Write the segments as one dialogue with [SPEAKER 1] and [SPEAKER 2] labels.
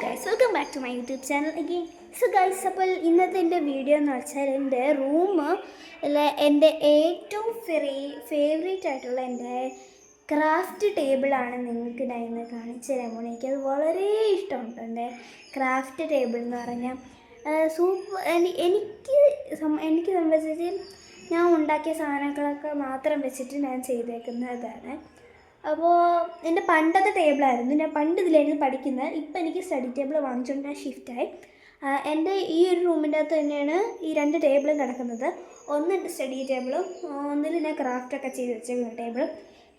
[SPEAKER 1] Guys, welcome back to my YouTube channel again. So guys, അപ്പോൾ ഇന്നത്തെ എൻ്റെ video എന്ന് വെച്ചാൽ എൻ്റെ റൂം അല്ലെ എൻ്റെ ഏറ്റവും ഫേവറേറ്റ് ആയിട്ടുള്ള എൻ്റെ ക്രാഫ്റ്റ് ടേബിളാണ് നിങ്ങൾക്ക് ഞാൻ ഇന്ന് കാണിച്ചു തരാൻ പോകുന്നത്. എനിക്കത് വളരെ ഇഷ്ടമുണ്ട്. എൻ്റെ ക്രാഫ്റ്റ് ടേബിൾ എന്ന് പറഞ്ഞാൽ എനിക്ക് സംബന്ധിച്ച് ഞാൻ ഉണ്ടാക്കിയ സാധനങ്ങളൊക്കെ മാത്രം വെച്ചിട്ട് ഞാൻ ചെയ്തേക്കുന്നതാണ്. അപ്പോൾ എൻ്റെ പണ്ടത്തെ ടേബിളായിരുന്നു. ഞാൻ പണ്ട് ഇതിലായിരുന്നു പഠിക്കുന്നത്. ഇപ്പം എനിക്ക് സ്റ്റഡി ടേബിൾ വാങ്ങിച്ചുകൊണ്ട് ഞാൻ ഷിഫ്റ്റായി. എൻ്റെ ഈ ഒരു റൂമിൻ്റെ അകത്ത് തന്നെയാണ് ഈ രണ്ട് ടേബിളും കിടക്കുന്നത്. ഒന്ന് എൻ്റെ സ്റ്റഡി ടേബിളും ഒന്നിൽ ഞാൻ ക്രാഫ്റ്റൊക്കെ ചെയ്ത് വെച്ചേക്കുന്ന ടേബിളും.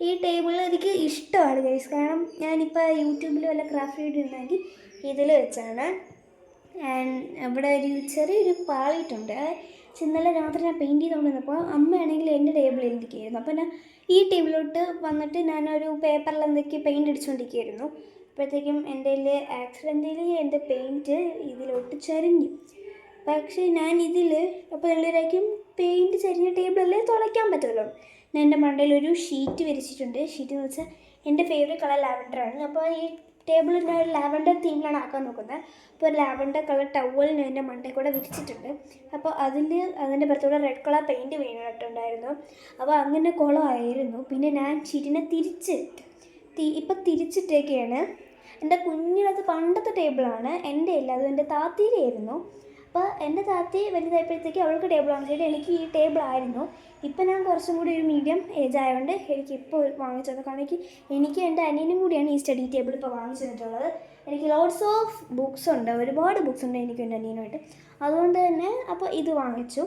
[SPEAKER 1] ഈ ടേബിൾ എനിക്ക് ഇഷ്ടമാണ് ഗൈസ്. കാരണം ഞാനിപ്പോൾ യൂട്യൂബിൽ വല്ല ക്രാഫ്റ്റ് വീഡിയോ ഉണ്ടെങ്കിൽ ഇതിൽ വെച്ചാണ്. ഇവിടെ ഒരു ചെറിയൊരു പാളിയിട്ടുണ്ട്. ഇന്നലെ രാത്രി ഞാൻ പെയിൻറ്റ് ചെയ്തുകൊണ്ടിരുന്നപ്പോൾ അമ്മയാണെങ്കിൽ എൻ്റെ ടേബിളിൽ ഇരിക്കുകയായിരുന്നു. അപ്പോൾ ഞാൻ ഈ ടേബിളിലോട്ട് വന്നിട്ട് ഞാനൊരു പേപ്പറിൽ എന്തൊക്കെ പെയിൻറ്റ് അടിച്ചുകൊണ്ടിരിക്കുകയായിരുന്നു. അപ്പോഴത്തേക്കും എൻ്റെ ആക്സിഡൻ്റലി എൻ്റെ പെയിൻറ്റ് ഇതിലോട്ട് ചരിഞ്ഞു. പക്ഷേ ഞാൻ അപ്പോൾ എല്ലാവരേക്കും പെയിൻറ്റ് ചരിഞ്ഞ ടേബിളല്ലേ തുളയ്ക്കാൻ പറ്റുമല്ലോ. ഞാൻ എൻ്റെ മണ്ടയിലൊരു ഷീറ്റ് വിരിച്ചിട്ടുണ്ട്. ഷീറ്റ് എന്ന് വെച്ചാൽ എൻ്റെ ഫേവറേറ്റ് കളർ ലാവൻഡറാണ്. അപ്പോൾ ഈ ടേബിൾ ഞാൻ ഒരു ലാവൻഡർ തീമിലാണ് ആക്കാൻ നോക്കുന്നത്. അപ്പോൾ ഒരു ലാവൻഡർ കളർ ടവൽ ഞാൻ എൻ്റെ മണ്ടയിൽ കൂടെ വിരിച്ചിട്ടുണ്ട്. അപ്പോൾ അതിൻ്റെ പുറത്തൂടെ റെഡ് കളർ പെയിൻറ്റ് വീണിട്ടുണ്ടായിരുന്നു. അപ്പോൾ അങ്ങനെ കുളമായിരുന്നു. പിന്നെ ഞാൻ ഷീറ്റിനെ ഇപ്പം തിരിച്ചിട്ടേക്കാണ്. എൻ്റെ കുഞ്ഞിനത് പണ്ടത്തെ ടേബിളാണ്, എൻ്റെ അല്ല, അത് എൻ്റെ താത്തിയുടെ ആയിരുന്നു. അപ്പോൾ എൻ്റെ താത്തി വലുതായപ്പോഴത്തേക്ക് അവൾക്ക് ടേബിൾ വാങ്ങിച്ചിട്ട് എനിക്ക് ഈ ടേബിളായിരുന്നു. ഇപ്പം ഞാൻ കുറച്ചും കൂടി ഒരു മീഡിയം ഏജ് ആയതുകൊണ്ട് എനിക്കിപ്പോൾ വാങ്ങിച്ചത്. കാരണം എനിക്ക് എൻ്റെ അനിയനും കൂടിയാണ് ഈ സ്റ്റഡി ടേബിൾ ഇപ്പോൾ വാങ്ങിച്ചു തന്നിട്ടുള്ളത്. എനിക്ക് ലോട്ട്സ് ഓഫ് ബുക്സ് ഉണ്ട്, ഒരുപാട് ബുക്സ് ഉണ്ട് എനിക്കും എൻ്റെ അനിയനുമായിട്ട്. അതുകൊണ്ട് തന്നെ അപ്പോൾ ഇത് വാങ്ങിച്ചു.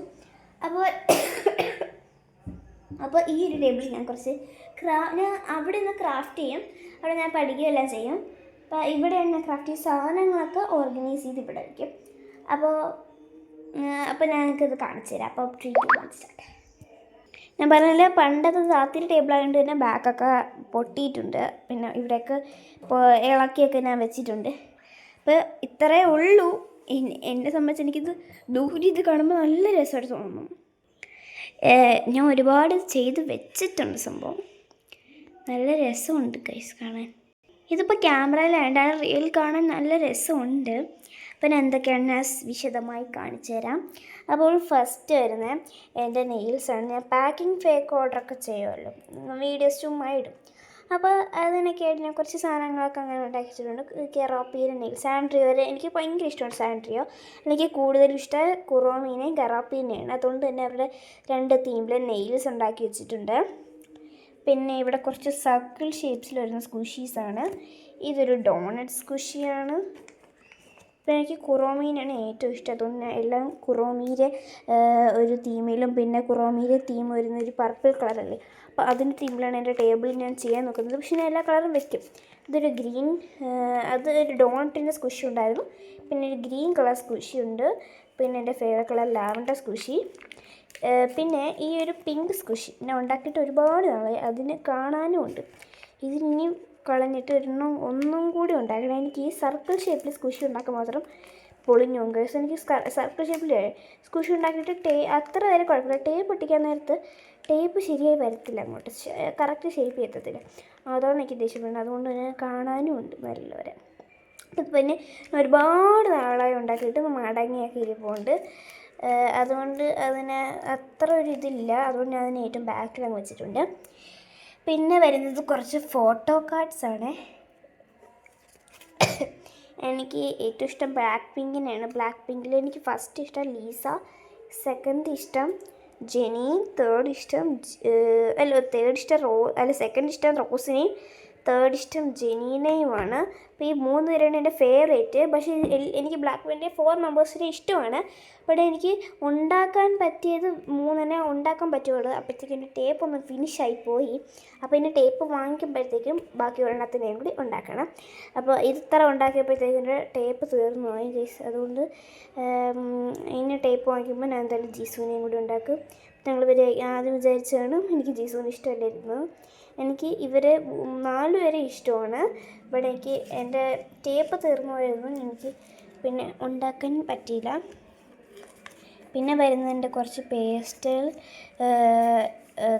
[SPEAKER 1] അപ്പോൾ ഈ ഒരു ടേബിൾ ഞാൻ ഞാൻ അവിടെ നിന്ന് ക്രാഫ്റ്റ് ചെയ്യും. അവിടെ ഞാൻ പഠിക്കുകയെല്ലാം ചെയ്യും. അപ്പോൾ ഇവിടെ ഞാൻ ക്രാഫ്റ്റ് ചെയ്ത സാധനങ്ങളൊക്കെ ഓർഗനൈസ് ചെയ്ത് ഇവിടെ വയ്ക്കും. അപ്പോൾ ഞാനിത് കാണിച്ചു തരാം. അപ്പോൾ 3, 2, 1 സ്റ്റാർട്ട്. ഞാൻ പറഞ്ഞില്ല, പണ്ടത്തെ താത്തിരി ടേബിളായതുകൊണ്ട് തന്നെ ബാക്കൊക്കെ പൊട്ടിയിട്ടുണ്ട്. പിന്നെ ഇവിടെയൊക്കെ ഇപ്പോൾ ഇളക്കിയൊക്കെ ഞാൻ വെച്ചിട്ടുണ്ട്. അപ്പോൾ ഇത്രയേ ഉള്ളൂ. എന്നെ സംബന്ധിച്ച് എനിക്കിത് ദൂരെ ഇത് കാണുമ്പോൾ നല്ല രസമായിട്ട് തോന്നുന്നു. ഞാൻ ഒരുപാട് ചെയ്ത് വെച്ചിട്ടുണ്ട്. സംഭവം നല്ല രസമുണ്ട് ഗൈസ് കാണാൻ. ഇതിപ്പോൾ ക്യാമറയിലായതുകൊണ്ട് റിയൽ കാണാൻ നല്ല രസമുണ്ട്. പിന്നെ എന്തൊക്കെയാണ് ഞാൻ വിശദമായി കാണിച്ചു തരാം. അപ്പോൾ ഫസ്റ്റ് വരുന്നത് എൻ്റെ നെയിൽസാണ്. ഞാൻ പാക്കിംഗ് ഫേക്ക് ഓർഡറൊക്കെ ചെയ്യുമല്ലോ, വീഡിയോസ് ചുമ്മാ ഇടും. അപ്പോൾ അതിനൊക്കെ ആയിട്ട് ഞാൻ കുറച്ച് സാധനങ്ങളൊക്കെ അങ്ങനെ ഉണ്ടാക്കിയിട്ടുണ്ട്. കെറാപ്പിയുടെ നെയിൽ സാൻഡ്രിയോ വരെ എനിക്ക് ഭയങ്കര ഇഷ്ടമാണ്. സാൻഡ്രിയോ എനിക്ക് കൂടുതലും ഇഷ്ടം കുറോമീനെയും കെറാപ്പീനെയാണ്. അതുകൊണ്ട് തന്നെ അവരുടെ 2 തീമിലെ നെയിൽസ് ഉണ്ടാക്കി വെച്ചിട്ടുണ്ട്. പിന്നെ ഇവിടെ കുറച്ച് സർക്കിൾ ഷേപ്സിൽ വരുന്ന സ്ക്വിഷീസാണ്. ഇതൊരു ഡോണറ്റ് സ്ക്വിഷിയാണ്. അപ്പോൾ എനിക്ക് കുറോമീനാണ് ഏറ്റവും ഇഷ്ടം. അതുകൊണ്ട് ഞാൻ എല്ലാം കുറോമീരെ ഒരു തീമിലും, പിന്നെ കുറോമീരെ തീം വരുന്ന ഒരു പർപ്പിൾ കളറല്ലേ, അപ്പോൾ അതിൻ്റെ തീമിലാണ് എൻ്റെ ടേബിളിൽ ഞാൻ ചെയ്യാൻ നോക്കുന്നത്. പക്ഷേ ഞാൻ എല്ലാ കളറും വയ്ക്കും. ഇതൊരു ഗ്രീൻ, അത് ഒരു ഡോണറ്റിൻ്റെ സ്ക്വിഷി ഉണ്ടായിരുന്നു. പിന്നെ ഒരു ഗ്രീൻ കളർ സ്ക്വിഷി ഉണ്ട്. പിന്നെ എൻ്റെ ഫേവറേറ്റ് കളർ ലാവൻഡർ സ്ക്വിഷി. പിന്നെ ഈ ഒരു പിങ്ക് സ്ക്വിഷി ഞാൻ ഉണ്ടാക്കിയിട്ട് ഒരുപാട് നാളായി. അതിന് കാണാനും ഉണ്ട്. ഇതിനി കളഞ്ഞിട്ട് ഒന്നും കൂടി ഉണ്ടാക്കണം. എനിക്ക് ഈ സർക്കിൾ ഷേപ്പിൽ സ്ക്വിഷി ഉണ്ടാക്കാൻ മാത്രം പൊളിഞ്ഞു പോകും. കേസ് എനിക്ക് സർക്കിൾ ഷേപ്പിൽ സ്ക്വിഷി ഉണ്ടാക്കിയിട്ട് അത്ര നേരം കുഴപ്പമില്ല. ടേപ്പ് ഒട്ടിക്കാൻ നേരത്ത് ടേപ്പ് ശരിയായി വരത്തില്ല, അങ്ങോട്ട് കറക്റ്റ് ഷേപ്പ് ചെയ്യത്തില്ല. അതാണ് എനിക്ക് ദേഷ്യപ്പെടുന്നത്. അതുകൊണ്ട് തന്നെ കാണാനും ഉണ്ട് നല്ലവരെ. പിന്നെ ഒരുപാട് നാളായി ഉണ്ടാക്കിയിട്ട് മടങ്ങിയൊക്കെ ഇരിപ്പുണ്ട്. അതുകൊണ്ട് അതിന് അത്ര ഒരു ഇതില്ല. അതുകൊണ്ട് ഞാൻ അതിന് ഏറ്റവും ബാക്കിലങ്ങ് വെച്ചിട്ടുണ്ട്. പിന്നെ വരുന്നത് കുറച്ച് ഫോട്ടോ കാർഡ്സാണ്. എനിക്ക് ഏറ്റവും ഇഷ്ടം ബ്ലാക്ക് പിങ്കിനെയാണ്. ബ്ലാക്ക് പിങ്കിൽ എനിക്ക് ഫസ്റ്റ് ഇഷ്ടം ലീസ, സെക്കൻഡ് ഇഷ്ടം ജെനി, തേർഡ് ഇഷ്ടം സെക്കൻഡ് ഇഷ്ടം റോസിനെയും, തേർഡ് ഇഷ്ടം ജെനീനെയുമാണ്. അപ്പോൾ ഈ 3 പേരാണ് എൻ്റെ ഫേവറേറ്റ്. പക്ഷേ എനിക്ക് ബ്ലാക്ക് പിങ്കിൻ്റെ 4 മെമ്പേഴ്സിനെ ഇഷ്ടമാണ്. ഇവിടെ എനിക്ക് ഉണ്ടാക്കാൻ പറ്റിയത് 3 ഉണ്ടാക്കാൻ പറ്റുള്ളൂ. അപ്പോഴത്തേക്കും എൻ്റെ ടേപ്പ് ഒന്ന് ഫിനിഷായി പോയി. അപ്പോൾ ഇതിൻ്റെ ടേപ്പ് വാങ്ങിക്കുമ്പോഴത്തേക്കും ബാക്കി ഒരെണ്ണത്തിനെയും കൂടി ഉണ്ടാക്കണം. അപ്പോൾ ഇത്ര ഉണ്ടാക്കിയപ്പോഴത്തേക്കും എൻ്റെ ടേപ്പ് തീർന്നു പോയി ഗൈസ്. അതുകൊണ്ട് ഇതിന് ടേപ്പ് വാങ്ങിക്കുമ്പോൾ ഞാൻ എന്തായാലും ജീസുവിനെയും കൂടി ഉണ്ടാക്കും. ഞങ്ങൾ ആദ്യം വിചാരിച്ചാണ്, എനിക്ക് ജീസുവിന് ഇഷ്ടമല്ലായിരുന്നു. എനിക്ക് ഇവരെ 4 പേരെ ഇഷ്ടമാണ്. ഇവിടെ എനിക്ക് എൻ്റെ ടേപ്പ് തീർന്നു പോയിരുന്നു. എനിക്ക് പിന്നെ ഉണ്ടാക്കാൻ പറ്റിയില്ല. പിന്നെ വരുന്നത് എൻ്റെ കുറച്ച് പേസ്റ്റൽ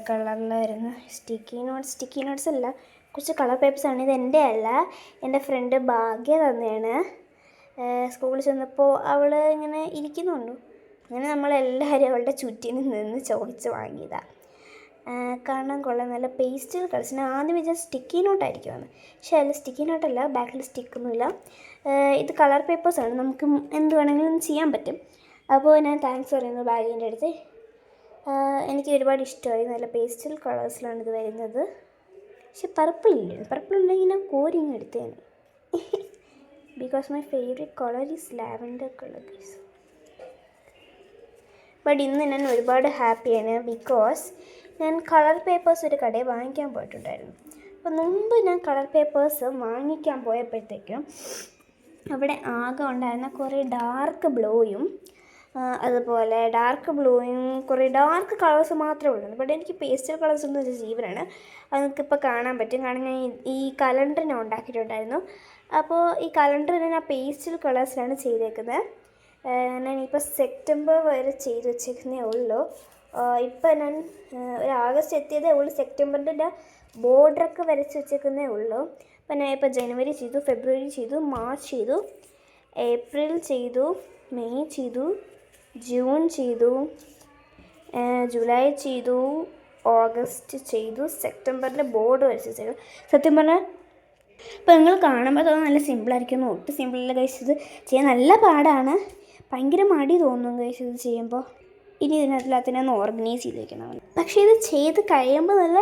[SPEAKER 1] കളറിൽ വരുന്ന സ്റ്റിക്കി നോട്ട്സ് അല്ല, കുറച്ച് കളർ പേപ്പേഴ്സാണ്. ഇത് എൻ്റെ അല്ല, എൻ്റെ ഫ്രണ്ട് ഭാഗ്യ തന്നെയാണ്. സ്കൂളിൽ ചെന്നപ്പോൾ അവൾ ഇങ്ങനെ ഇരിക്കുന്നുണ്ട്. അങ്ങനെ നമ്മളെല്ലാവരും അവളുടെ ചുറ്റിനും നിന്ന് ചോദിച്ച് വാങ്ങിയതാണ്. കാണാൻ കൊള്ളാം, നല്ല പേസ്റ്റൽ കളേഴ്സ്. ഞാൻ ആദ്യം വിചാരിച്ച സ്റ്റിക്കി നോട്ടായിരിക്കുമെന്ന്, പക്ഷേ അല്ല, സ്റ്റിക്കി നോട്ടല്ല, ബാക്കിൽ സ്റ്റിക്കൊന്നുമില്ല. ഇത് കളർ പേപ്പേഴ്സാണ്, നമുക്ക് എന്ത് വേണമെങ്കിലും ചെയ്യാൻ പറ്റും. അപ്പോൾ ഞാൻ താങ്ക്സ് പറയുന്നു ബാഗിൻ്റെ അടുത്ത്. എനിക്ക് ഒരുപാട് ഇഷ്ടമായി, നല്ല പേസ്റ്റൽ കളേഴ്സിലാണ് ഇത് വരുന്നത്. പക്ഷെ പർപ്പിളില്ലെങ്കിൽ ഞാൻ കോരിങ് എടുത്തേനെ. Because my favourite colour is lavender colour guys. But ഇന്ന് ഞാൻ ഒരുപാട് ഹാപ്പിയാണ്, ബിക്കോസ് ഞാൻ കളർ പേപ്പേഴ്സ് ഒരു കടയിൽ വാങ്ങിക്കാൻ പോയിട്ടുണ്ടായിരുന്നു. അപ്പോൾ മുമ്പ് ഞാൻ കളർ പേപ്പേഴ്സ് വാങ്ങിക്കാൻ പോയപ്പോഴത്തേക്കും അവിടെ ആകെ ഉണ്ടായിരുന്ന കുറേ ഡാർക്ക് ബ്ലൂയും അതുപോലെ കുറേ ഡാർക്ക് കളേഴ്സ് മാത്രമേ ഉള്ളൂ. ബട്ട് എനിക്ക് പേസ്റ്റൽ കളേഴ്സ് എന്ന് വെച്ചാൽ ജീവനാണ്. അത് നിങ്ങൾക്കിപ്പോൾ കാണാൻ പറ്റും. കാരണം ഞാൻ ഈ കലണ്ടർ ഞാൻ ഉണ്ടാക്കിയിട്ടുണ്ടായിരുന്നു. അപ്പോൾ ഈ കലണ്ടർ ഞാൻ പേസ്റ്റൽ കളേഴ്സിലാണ് ചെയ്തേക്കുന്നത്. ഞാനിപ്പോൾ സെപ്റ്റംബർ വരെ ചെയ്ത് വെച്ചേക്കുന്നേ ഉള്ളൂ. ഇപ്പം ഞാൻ ഒരു ആഗസ്റ്റ് എത്തിയതേ ഉള്ളൂ. സെപ്റ്റംബറിൻ്റെ ബോർഡറൊക്കെ വരച്ച് വെച്ചേക്കുന്നേ ഉള്ളൂ. അപ്പം ഞാൻ ഇപ്പോൾ ജനുവരി ചെയ്തു, ഫെബ്രുവരി ചെയ്തു, മാർച്ച് ചെയ്തു, ഏപ്രിൽ ചെയ്തു, മെയ് ചെയ്തു, ജൂൺ ചെയ്തു, ജൂലൈ ചെയ്തു, ഓഗസ്റ്റ് ചെയ്തു, സെപ്റ്റംബറിൻ്റെ ബോർഡ് വരച്ച് ചെയ്തു. സത്യം പറഞ്ഞാൽ ഇപ്പോൾ നിങ്ങൾ കാണുമ്പോൾ തോന്നുന്നു നല്ല സിമ്പിളായിരിക്കും. ഒട്ടും സിമ്പിളല്ല ഗൈസ്, ഇത് ചെയ്യാൻ നല്ല പാടാണ്. ഭയങ്കര മടി തോന്നും ഗൈസ് ഇത് ചെയ്യുമ്പോൾ. ഇനി ഇതിനകത്തില്ലാത്തതിനെ ഒന്ന് ഓർഗനൈസ് ചെയ്ത് വെക്കണം. പക്ഷേ ഇത് ചെയ്ത് കഴിയുമ്പോൾ നല്ല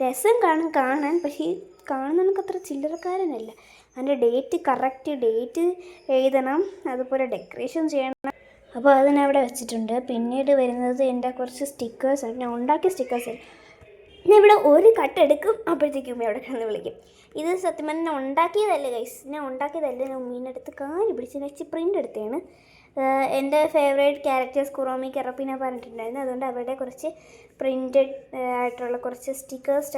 [SPEAKER 1] രസം കാണാൻ. പക്ഷേ ഈ കാണുന്നവർക്ക് അത്ര ചില്ലറക്കാരനല്ല. അതിൻ്റെ കറക്റ്റ് ഡേറ്റ് എഴുതണം, അതുപോലെ ഡെക്കറേഷൻ ചെയ്യണം. അപ്പോൾ അതിനെ അവിടെ വെച്ചിട്ടുണ്ട്. പിന്നീട് വരുന്നത് എൻ്റെ കുറച്ച് സ്റ്റിക്കേഴ്സാണ്. ഞാൻ ഉണ്ടാക്കിയ സ്റ്റിക്കേഴ്സാണ്. ഞാൻ ഇവിടെ ഒരു കട്ടെടുക്കും, അപ്പോഴത്തേക്കും എവിടെ കിടന്ന് വിളിക്കും. ഇത് സത്യം പറഞ്ഞാൽ ഞാൻ ഉണ്ടാക്കിയതല്ല ഗൈസ്, ഞാൻ ഉമ്മീൻ്റെ അടുത്ത് കാല് പിടിച്ച് വെച്ച് പ്രിൻ്റ് എടുത്തതാണ്. എൻ്റെ ഫേവറേറ്റ് ക്യാരക്ടേഴ്സ് കുറോമി കെറോപ്പിനെ പറഞ്ഞിട്ടുണ്ടായിരുന്നു. അതുകൊണ്ട് അവരുടെ കുറച്ച് പ്രിൻറ്റഡ് ആയിട്ടുള്ള കുറച്ച് സ്റ്റിക്കേഴ്സ്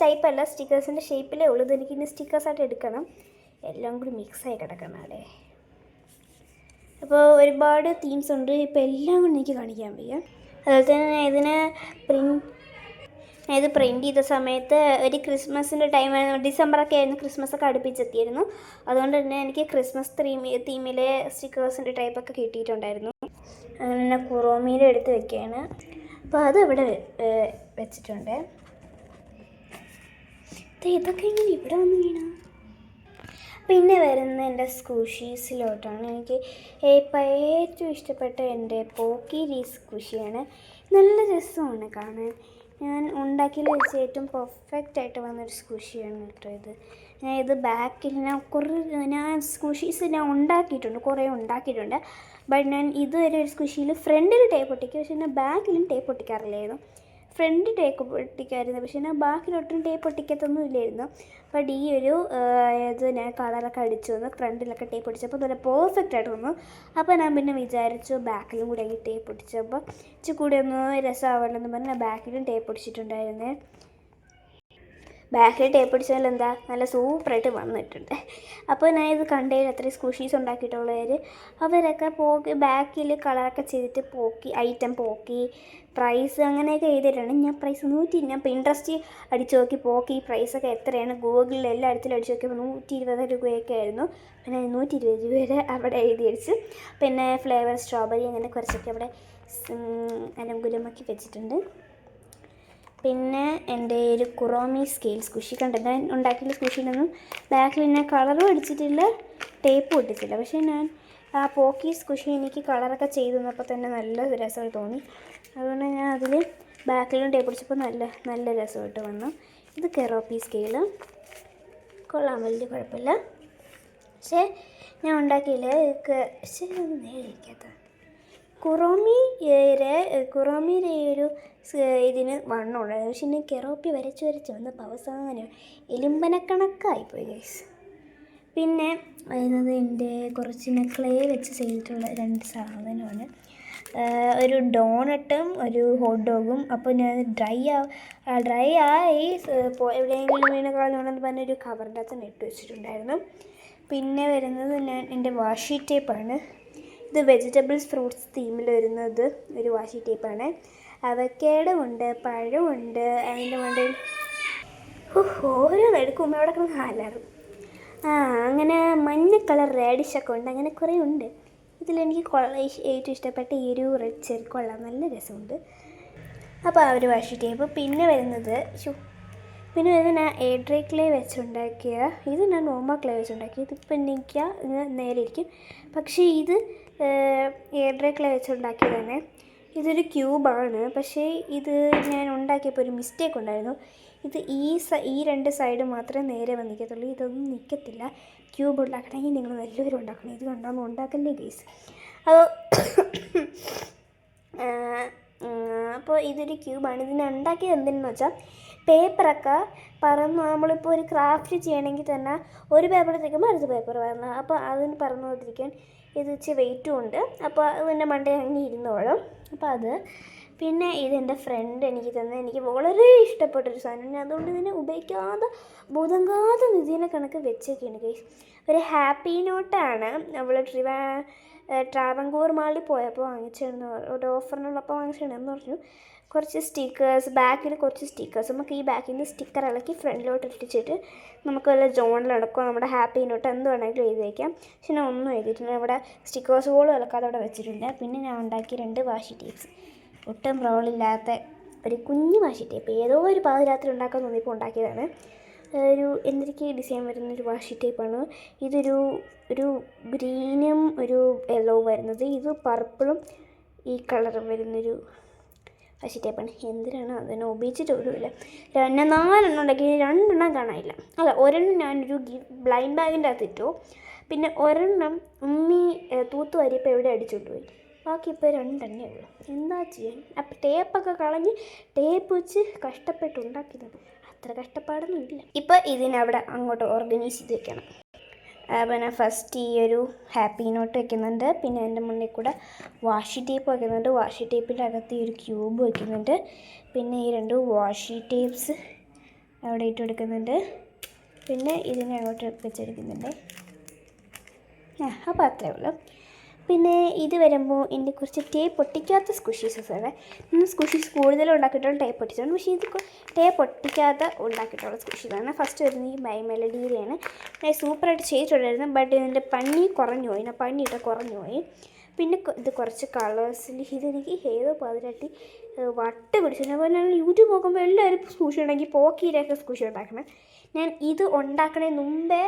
[SPEAKER 1] ടൈപ്പ് അല്ല, സ്റ്റിക്കേഴ്സിൻ്റെ ഷേപ്പിലേ ഉള്ളൂ. ഇതെനിക്കിനി സ്റ്റിക്കേഴ്സായിട്ട് എടുക്കണം. എല്ലാം കൂടി മിക്സായി കിടക്കണം അവിടെ. അപ്പോൾ ഒരുപാട് തീംസ് ഉണ്ട്. ഇപ്പോൾ എല്ലാം കൊണ്ട് എനിക്ക് കാണിക്കാൻ വയ്യ. അതുപോലെ തന്നെ ഞാൻ ഇത് പ്രിൻറ്റ് ചെയ്ത സമയത്ത് ഒരു ക്രിസ്മസിൻ്റെ ടൈമായിരുന്നു, ഡിസംബറൊക്കെ ആയിരുന്നു, ക്രിസ്മസൊക്കെ അടുപ്പിച്ചെത്തിയിരുന്നു. അതുകൊണ്ട് തന്നെ എനിക്ക് ക്രിസ്മസ് തീമിലെ സ്റ്റിക്കേഴ്സിൻ്റെ ടൈപ്പൊക്കെ കിട്ടിയിട്ടുണ്ടായിരുന്നു. അങ്ങനെ കുറോമിയിൽ എടുത്ത് വെക്കുകയാണ്. അപ്പോൾ അതവിടെ വെച്ചിട്ടുണ്ട്. ഇതൊക്കെ ഇങ്ങനെ ഇവിടെ വന്ന് വീണ. പിന്നെ വരുന്ന എൻ്റെ സ്കൂഷീസിലോട്ടാണ്. എനിക്ക് ഇപ്പം ഏറ്റവും ഇഷ്ടപ്പെട്ട എൻ്റെ പോക്കി സ്കൂഷിയാണ്. നല്ല രസമാണ് കാണാൻ. ഞാൻ ഉണ്ടാക്കിയതിൽ വെച്ച് ഏറ്റവും പെർഫെക്റ്റായിട്ട് വന്നൊരു സ്കൂഷിയാണ് കേട്ടോ ഇത്. ഇത് ബാക്കിൽ ഞാൻ സ്കൂഷീസ് കുറേ ഉണ്ടാക്കിയിട്ടുണ്ട്. ബട്ട് ഞാൻ ഇതുവരെ ഒരു സ്കൂഷിയിൽ ഫ്രണ്ടിൽ ടേപ്പ് ഒട്ടിക്കും, പക്ഷേ ഞാൻ ബാക്കിലും ടേപ്പ് ഒട്ടിക്കാറില്ലായിരുന്നു. ഫ്രണ്ട് ടേപ്പ് ഒട്ടിക്കായിരുന്നു, പക്ഷേ ഞാൻ ബാക്കിലൊട്ടും ടേപ്പ് ഒട്ടിക്കത്തൊന്നും ഇല്ലായിരുന്നു. ബട്ട് ഈ ഒരു ഇത് ഞാൻ കളറൊക്കെ അടിച്ചു വന്നു, ഫ്രണ്ടിലൊക്കെ ടേപ്പ് ഒട്ടിച്ചപ്പോൾ നല്ല പെർഫെക്റ്റായിട്ട് വന്നു. അപ്പോൾ ഞാൻ പിന്നെ വിചാരിച്ചു ബാക്കിലും കൂടെ ഈ ടേപ്പ് ഒട്ടിച്ചപ്പോൾ ഇച്ചിരി കൂടെ ഒന്ന് രസമാവണമെന്ന് പറഞ്ഞാൽ ബാക്കിലും ടേപ്പ് ഒട്ടിച്ചിട്ടുണ്ടായിരുന്നേ. ബാക്കിൽ ടേപ്പ് അടിച്ചാൽ എന്താ നല്ല സൂപ്പറായിട്ട് വന്നിട്ടുണ്ട്. അപ്പോൾ ഞാൻ ഇത് കണ്ടതിൽ അത്രയും സ്കൂഷീസ് ഉണ്ടാക്കിയിട്ടുള്ളവർ അവരൊക്കെ ബാക്കിൽ കളറൊക്കെ ചെയ്തിട്ട് ഐറ്റം പ്രൈസ് അങ്ങനെയൊക്കെ എഴുതിയിട്ടുണ്ട്. ഞാൻ പ്രൈസ് ഞാൻ പിൻട്രസ്റ്റ് അടിച്ചു നോക്കി പ്രൈസൊക്കെ എത്രയാണ് ഗൂഗിളിൽ എല്ലായിടത്തിലും അടിച്ചു നോക്കിയപ്പോൾ 120 രൂപയൊക്കെ ആയിരുന്നു. പിന്നെ 120 രൂപയുടെ അവിടെ എഴുതി അടിച്ച്. പിന്നെ ഫ്ലേവർ സ്ട്രോബെറി അങ്ങനെ കുറച്ചൊക്കെ അവിടെ അനുകൂലമാക്കി വെച്ചിട്ടുണ്ട്. പിന്നെ എൻ്റെ ഒരു കുറോമി സ്കെയിൽ സ്കുഷി കണ്ടത് ഞാൻ ഉണ്ടാക്കിയ സ്കുഷിയിലൊന്നും ബാക്കിൽ ഞാൻ കളറും അടിച്ചിട്ടില്ല, ടേപ്പും ഒട്ടിച്ചില്ല. പക്ഷേ ഞാൻ ആ പോക്കി സ്കുഷി എനിക്ക് കളറൊക്കെ ചെയ്ത് തന്നപ്പോൾ തന്നെ നല്ല രസമായിട്ട് തോന്നി. അതുകൊണ്ട് ഞാൻ അതിൽ ബാക്കിലും ടേപ്പ് ഒട്ടിച്ചപ്പോൾ നല്ല രസമായിട്ട് വന്നു. ഇത് കെറോപ്പി സ്കെയിൽ കൊള്ളാം, വലിയ കുഴപ്പമില്ല. പക്ഷേ ഞാൻ ഉണ്ടാക്കിയില്ല. നേരിക്കാത്ത കുറോമിയുടെ ഈ ഒരു ഇതിന് വണ്ണമുണ്ടായിരുന്നു. പക്ഷേ ഇനി കെറോപ്പി വരച്ച് വന്നപ്പോൾ അവസാനം എലുമ്പനക്കണക്കായിപ്പോയി ഗൈസ്. പിന്നെ വരുന്നത് എൻ്റെ കുറച്ച് ക്ലേ വെച്ച് ചെയ്തിട്ടുള്ള 2 സാധനമാണ്. ഒരു ഡോണട്ടും ഒരു ഹോട്ട് ഡോഗും. അപ്പോൾ ഞാൻ ഡ്രൈ ആയി എവിടെയെങ്കിലും വീണ് കളഞ്ഞുകൊണ്ടെന്ന് പറഞ്ഞൊരു കവറിൻ്റെ അകത്ത് ഇട്ട് വെച്ചിട്ടുണ്ടായിരുന്നു. പിന്നെ വരുന്നത് എൻ്റെ വാഷി ടേപ്പാണ്. ഇത് വെജിറ്റബിൾസ് ഫ്രൂട്ട്സ് തീമിൽ വരുന്നത് ഒരു വാഷി ടേപ്പാണ്. അവക്കേഡോ ഉണ്ട്, പഴമുണ്ട്, അതിൻ്റെ മണ്ടയിൽ ഓരോ എടുക്കുമ്പോൾ അവിടെ കിടന്ന് ഹാലാറും. ആ അങ്ങനെ മഞ്ഞ കളർ റേഡിഷൊക്കെ ഉണ്ട്, അങ്ങനെ കുറേ ഉണ്ട്. ഇതിലെനിക്ക് ഏറ്റവും ഇഷ്ടപ്പെട്ട ഈ ഒരു റെഡ് ചെറി കൊള്ളാം, നല്ല രസമുണ്ട്. അപ്പോൾ ആ ഒരു വാഷി ടേപ്പ്. പിന്നെ വരുന്നത് ഞാൻ എയർ ഡ്രൈ ക്ലേ വെച്ചുണ്ടാക്കിയ, ഇത് ഞാൻ നോർമൽ ക്ലേ വെച്ചുണ്ടാക്കി. ഇതിപ്പോൾ എനിക്ക് നേരെ ഇരിക്കും, പക്ഷേ ഇത് എയർ ഡ്രൈ ക്ലേ വെച്ചുണ്ടാക്കിയത് തന്നെ. ഇതൊരു ക്യൂബാണ്, പക്ഷേ ഇത് ഞാൻ ഉണ്ടാക്കിയപ്പോൾ ഒരു മിസ്റ്റേക്ക് ഉണ്ടായിരുന്നു. ഇത് ഈ രണ്ട് സൈഡ് മാത്രമേ നേരെ വന്ന് നിൽക്കത്തുള്ളൂ, ഇതൊന്നും നിൽക്കത്തില്ല. ക്യൂബ് ഉണ്ടാക്കണമെങ്കിൽ നിങ്ങൾ എല്ലാവരും ഉണ്ടാക്കണം. ഇത് കണ്ടാകുമ്പോൾ ഉണ്ടാക്കല്ലേ ഗൈസ്. അപ്പോൾ ഇതൊരു ക്യൂബാണ്. ഇതിനെ ഉണ്ടാക്കിയത് എന്തിനെന്ന് വെച്ചാൽ, പേപ്പറൊക്കെ നമ്മളിപ്പോൾ ഒരു ക്രാഫ്റ്റ് ചെയ്യണമെങ്കിൽ തന്നെ ഒരു പേപ്പർ എടുത്തേക്കുമ്പോൾ അടുത്ത പേപ്പർ വരണം. അപ്പോൾ അതിന് പറന്നു പോകാതിരിക്കാൻ ഇത് ഇച്ചിരി വെയിറ്റും ഉണ്ട്. അപ്പോൾ അതിൻ്റെ മണ്ടേ അങ്ങനെ ഇരുന്നോളും. അപ്പോൾ അത് പിന്നെ ഇതെൻ്റെ ഫ്രണ്ട് എനിക്ക് തന്നെ, എനിക്ക് വളരെ ഇഷ്ടപ്പെട്ടൊരു സാധനം. അതുകൊണ്ട് ഇതിനെ ഉപയോഗിക്കാതെ ബോധങ്കാതെ നിധിനെ കണക്ക് വെച്ചേക്കാണ് ഗൈസ്. ഒരു ഹാപ്പി നോട്ടാണ്. അവൾ ട്രാവൻകൂർ മാളിൽ പോയപ്പോൾ വാങ്ങിച്ചിരുന്നു, ഒരു ഓഫറിനുള്ളപ്പോൾ വാങ്ങിച്ചിരുന്നെന്ന് പറഞ്ഞു. കുറച്ച് സ്റ്റിക്കേഴ്സ്, ബാക്കിൽ കുറച്ച് സ്റ്റിക്കേഴ്സ്. നമുക്ക് ഈ ബാക്കിൽ നിന്ന് സ്റ്റിക്കർ ഇളക്കി ഫ്രണ്ടിലോട്ട് ഇട്ടിച്ചിട്ട് നമുക്ക് വല്ല ജോണിലിളക്കോ നമ്മുടെ ഹാപ്പി നോട്ട് എന്ത് വേണമെങ്കിലും എഴുതി വയ്ക്കാം. പക്ഷെ ഞാൻ ഒന്നും എഴുതിയിട്ടില്ല, അവിടെ സ്റ്റിക്കേഴ്സ് പോലും ഇളക്കാതെ അവിടെ വെച്ചിട്ടുണ്ട്. പിന്നെ ഞാൻ ഉണ്ടാക്കി 2 വാഷി ടേപ്സ്, ഒട്ടും റോളില്ലാത്ത ഒരു കുഞ്ഞു വാഷി ടേപ്പ്. ഏതോ ഒരു പാതിരാത്രി ഉണ്ടാക്കാൻ തോന്നിയപ്പോൾ ഉണ്ടാക്കിയതാണ്. ഒരു എന്തൊക്കെ ഡിസൈൻ വരുന്നൊരു വാഷി ടേപ്പാണ്. ഇതൊരു ഗ്രീനും ഒരു യെല്ലോ വരുന്നത്, ഇത് പർപ്പിളും ഈ കളറും വരുന്നൊരു വാഷി ടേപ്പാണ്. എന്തിനാണ് അതിനെ ഉപയോഗിച്ചിട്ട് പോലുമില്ല. ഞാൻ 4 ഉണ്ടാക്കി, 2 കാണാനില്ല. അല്ല, ഒരെണ്ണം ഞാനൊരു ബ്ലൈൻഡ് ബാഗിൻ്റെ അകത്തിട്ടു. പിന്നെ ഒരെണ്ണം ഉമ്മി തൂത്ത് വാരിയപ്പോൾ എവിടെ അടിച്ചുകൊണ്ട് പോയി. ബാക്കി ഇപ്പോൾ 2 ഉള്ളൂ. എന്താ ചെയ്യാൻ? അപ്പം ടേപ്പൊക്കെ കളഞ്ഞ് ടേപ്പ് വെച്ച് കഷ്ടപ്പെട്ട് ഉണ്ടാക്കിയതാണ്. അത്ര കഷ്ടപ്പാടൊന്നും ഇല്ല. ഇപ്പോൾ ഇതിനവിടെ അങ്ങോട്ട് ഓർഗനൈസ് ചെയ്ത് വെക്കണം. പിന്നെ ഫസ്റ്റ് ഈ ഒരു ഹാപ്പി നോട്ട് വെക്കുന്നുണ്ട്. പിന്നെ എൻ്റെ മുന്നിൽ കൂടെ വാഷി ടേപ്പ് വെക്കുന്നുണ്ട്. വാഷി ടേപ്പിൻ്റെ അകത്ത് ഈ ഒരു ക്യൂബ് വെക്കുന്നുണ്ട്. പിന്നെ ഈ 2 വാഷി ടേപ്സ് അവിടെ ഇട്ട് കൊടുക്കുന്നുണ്ട്. പിന്നെ ഇതിനെ അങ്ങോട്ട് വെച്ചെടുക്കുന്നുണ്ട്. അപ്പോൾ അത്രേ ഉള്ളൂ. പിന്നെ ഇത് വരുമ്പോൾ എൻ്റെ കുറച്ച് ടേപ്പ് ഒട്ടിക്കാത്ത സ്കുഷീസസാണ്. ഇന്ന് സ്കുഷീസ് കൂടുതലും ഉണ്ടാക്കിയിട്ടുള്ള ടേപ്പ് ഒട്ടിച്ചാണ്, പക്ഷേ ഇത് ടേപ്പ് ഒട്ടിക്കാത്ത ഉണ്ടാക്കിയിട്ടുള്ള സ്കുഷീസാണ്. ഫസ്റ്റ് വരുന്നത് ഈ ബൈ മെലഡിയിലാണ്. ഞാൻ സൂപ്പറായിട്ട് ചെയ്തിട്ടുണ്ടായിരുന്നു, ബട്ട് ഇതിൻ്റെ പണി കുറഞ്ഞു പോയി. പണിയിട്ട് കുറഞ്ഞു പോയി. പിന്നെ ഇത് കുറച്ച് കളേഴ്സിൽ ഇതെനിക്ക് ഏതോ പാതിരാട്ടി വട്ട് പിടിച്ചു. അപ്പോൾ ഞാൻ യൂട്യൂബ് നോക്കുമ്പോൾ എല്ലാവരും സ്കൂഷി ഉണ്ടെങ്കിൽ പോക്കീരൊക്കെ സ്കൂഷി ഉണ്ടാക്കണം. ഞാൻ ഇത് ഉണ്ടാക്കണതിന് മുമ്പേ